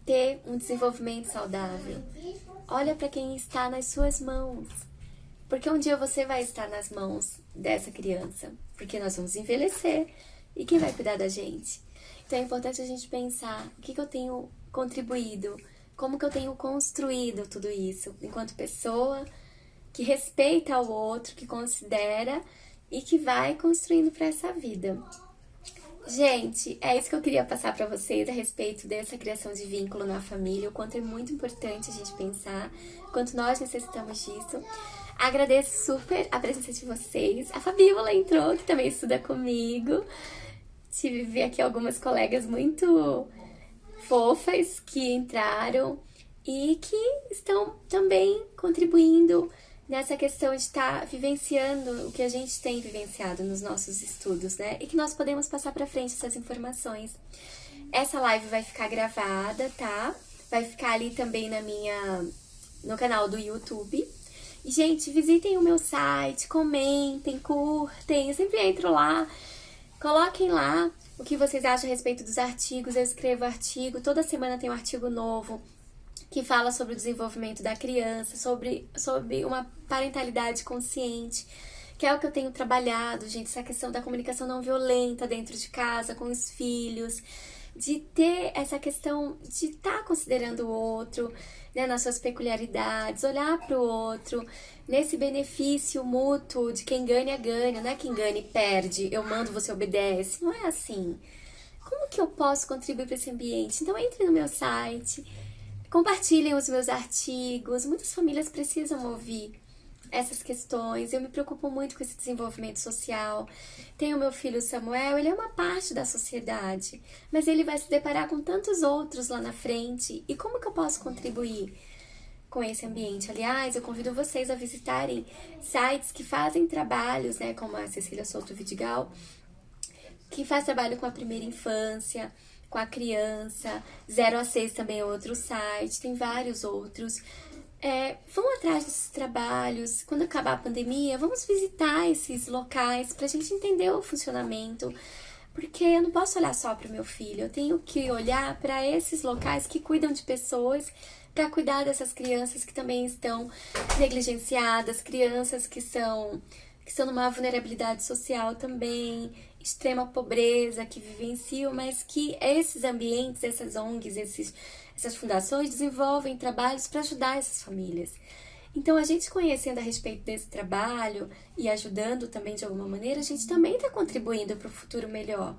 ter um desenvolvimento saudável. Olha para quem está nas suas mãos. Porque um dia você vai estar nas mãos dessa criança. Porque nós vamos envelhecer. E quem vai cuidar da gente? Então é importante a gente pensar o que eu tenho contribuído, como que eu tenho construído tudo isso, enquanto pessoa que respeita o outro, que considera e que vai construindo para essa vida. Gente, é isso que eu queria passar para vocês a respeito dessa criação de vínculo na família, o quanto é muito importante a gente pensar, o quanto nós necessitamos disso. Agradeço super a presença de vocês. A Fabíola entrou, que também estuda comigo. Tive aqui algumas colegas muito fofas que entraram e que estão também contribuindo nessa questão de estar vivenciando o que a gente tem vivenciado nos nossos estudos, né? E que nós podemos passar para frente essas informações. Essa live vai ficar gravada, tá? Vai ficar ali também no canal do YouTube. E, gente, visitem o meu site, comentem, curtem. Eu sempre entro lá. Coloquem lá o que vocês acham a respeito dos artigos. Eu escrevo artigo. Toda semana tem um artigo novo que fala sobre o desenvolvimento da criança, sobre uma parentalidade consciente, que é o que eu tenho trabalhado, gente, essa questão da comunicação não violenta dentro de casa, com os filhos, de ter essa questão de estar considerando o outro, né, nas suas peculiaridades, olhar para o outro, nesse benefício mútuo de quem ganha, ganha, não é quem ganha e perde, eu mando, você obedece, não é assim. Como que eu posso contribuir para esse ambiente? Então entre no meu site, compartilhem os meus artigos, muitas famílias precisam ouvir essas questões, eu me preocupo muito com esse desenvolvimento social. Tenho meu filho Samuel, ele é uma parte da sociedade, mas ele vai se deparar com tantos outros lá na frente, e como que eu posso contribuir com esse ambiente? Aliás, eu convido vocês a visitarem sites que fazem trabalhos, né, como a Cecília Souto Vidigal, que faz trabalho com a primeira infância, com a criança, 0 a 6 também é outro site, tem vários outros. Vão atrás desses trabalhos. Quando acabar a pandemia, vamos visitar esses locais pra gente entender o funcionamento, porque eu não posso olhar só para o meu filho, eu tenho que olhar para esses locais que cuidam de pessoas, para cuidar dessas crianças que também estão negligenciadas, crianças que estão numa vulnerabilidade social também, extrema pobreza, que vivenciam, mas que esses ambientes, essas ONGs, essas fundações desenvolvem trabalhos para ajudar essas famílias. Então, a gente conhecendo a respeito desse trabalho e ajudando também de alguma maneira, a gente também está contribuindo para o futuro melhor,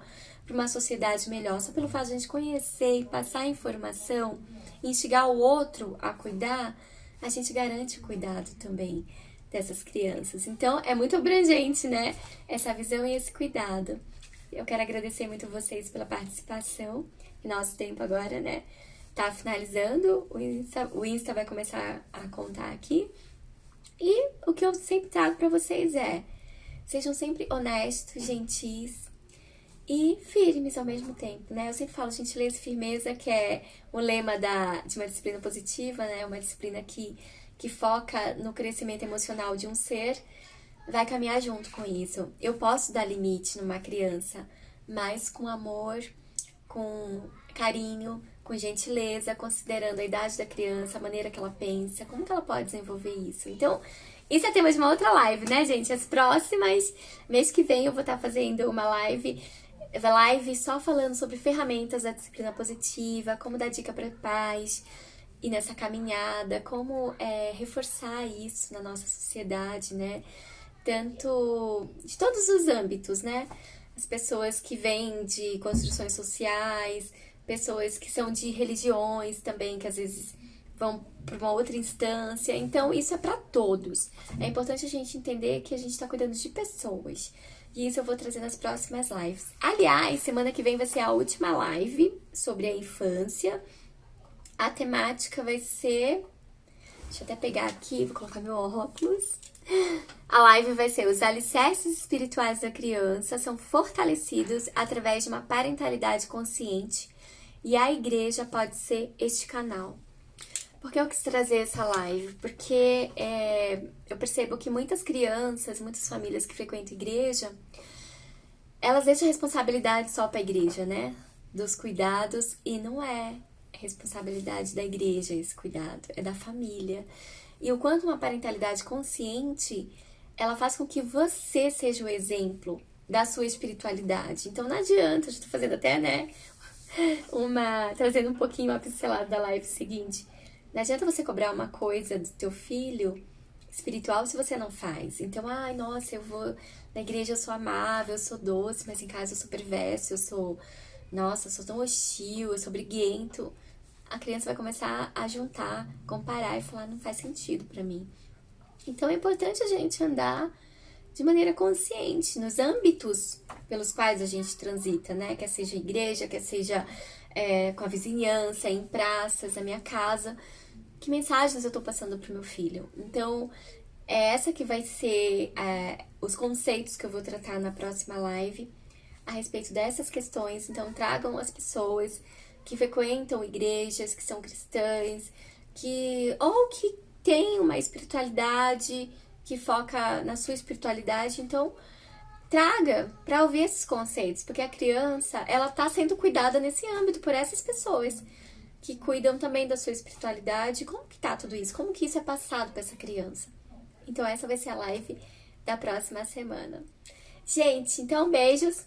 para uma sociedade melhor. Só pelo fato de a gente conhecer e passar informação, instigar o outro a cuidar, a gente garante o cuidado também dessas crianças. Então, é muito abrangente, né? Essa visão e esse cuidado. Eu quero agradecer muito vocês pela participação. E nosso tempo agora, né, tá finalizando. O Insta vai começar a contar aqui. E o que eu sempre trago pra vocês sejam sempre honestos, gentis e firmes ao mesmo tempo, né? Eu sempre falo gentileza e firmeza, que é o lema de uma disciplina positiva, né? Uma disciplina que foca no crescimento emocional de um ser, vai caminhar junto com isso. Eu posso dar limite numa criança, mas com amor, com carinho, com gentileza, considerando a idade da criança, a maneira que ela pensa, como que ela pode desenvolver isso. Então, isso é tema de uma outra live, né, gente? As próximas, mês que vem eu vou estar fazendo uma live só falando sobre ferramentas da disciplina positiva, como dar dica para pais, e nessa caminhada, como reforçar isso na nossa sociedade, né? Tanto de todos os âmbitos, né? As pessoas que vêm de construções sociais, pessoas que são de religiões também, que às vezes vão para uma outra instância. Então, isso é para todos. É importante a gente entender que a gente está cuidando de pessoas. E isso eu vou trazer nas próximas lives. Aliás, semana que vem vai ser a última live sobre a infância. A temática vai ser... Deixa eu até pegar aqui, vou colocar meu óculos. A live vai ser: os alicerces espirituais da criança são fortalecidos através de uma parentalidade consciente, e a igreja pode ser este canal. Por que eu quis trazer essa live? Porque eu percebo que muitas crianças, muitas famílias que frequentam igreja, elas deixam a responsabilidade só para a igreja, né? Dos cuidados, e não é responsabilidade da igreja esse cuidado, é da família. E o quanto uma parentalidade consciente, ela faz com que você seja o exemplo da sua espiritualidade. Então não adianta, eu estou fazendo até, né, trazendo um pouquinho uma pincelada da live seguinte. Não adianta você cobrar uma coisa do teu filho espiritual se você não faz. Então, nossa, eu vou na igreja, eu sou amável, eu sou doce, mas em casa eu sou perverso, eu sou tão hostil, eu sou briguento. A criança vai começar a juntar, comparar e falar: não faz sentido pra mim. Então é importante a gente andar de maneira consciente nos âmbitos pelos quais a gente transita, né? Quer seja igreja, quer seja com a vizinhança, em praças, na minha casa. Que mensagens eu tô passando pro meu filho? Então, essa que vai ser os conceitos que eu vou tratar na próxima live a respeito dessas questões. Então, tragam as pessoas que frequentam igrejas, que são cristãs, ou que têm uma espiritualidade, que foca na sua espiritualidade. Então, traga para ouvir esses conceitos, porque a criança, ela tá sendo cuidada nesse âmbito por essas pessoas. que cuidam também da sua espiritualidade. Como que tá tudo isso? Como que isso é passado para essa criança? Então essa vai ser a live da próxima semana. Gente, então beijos.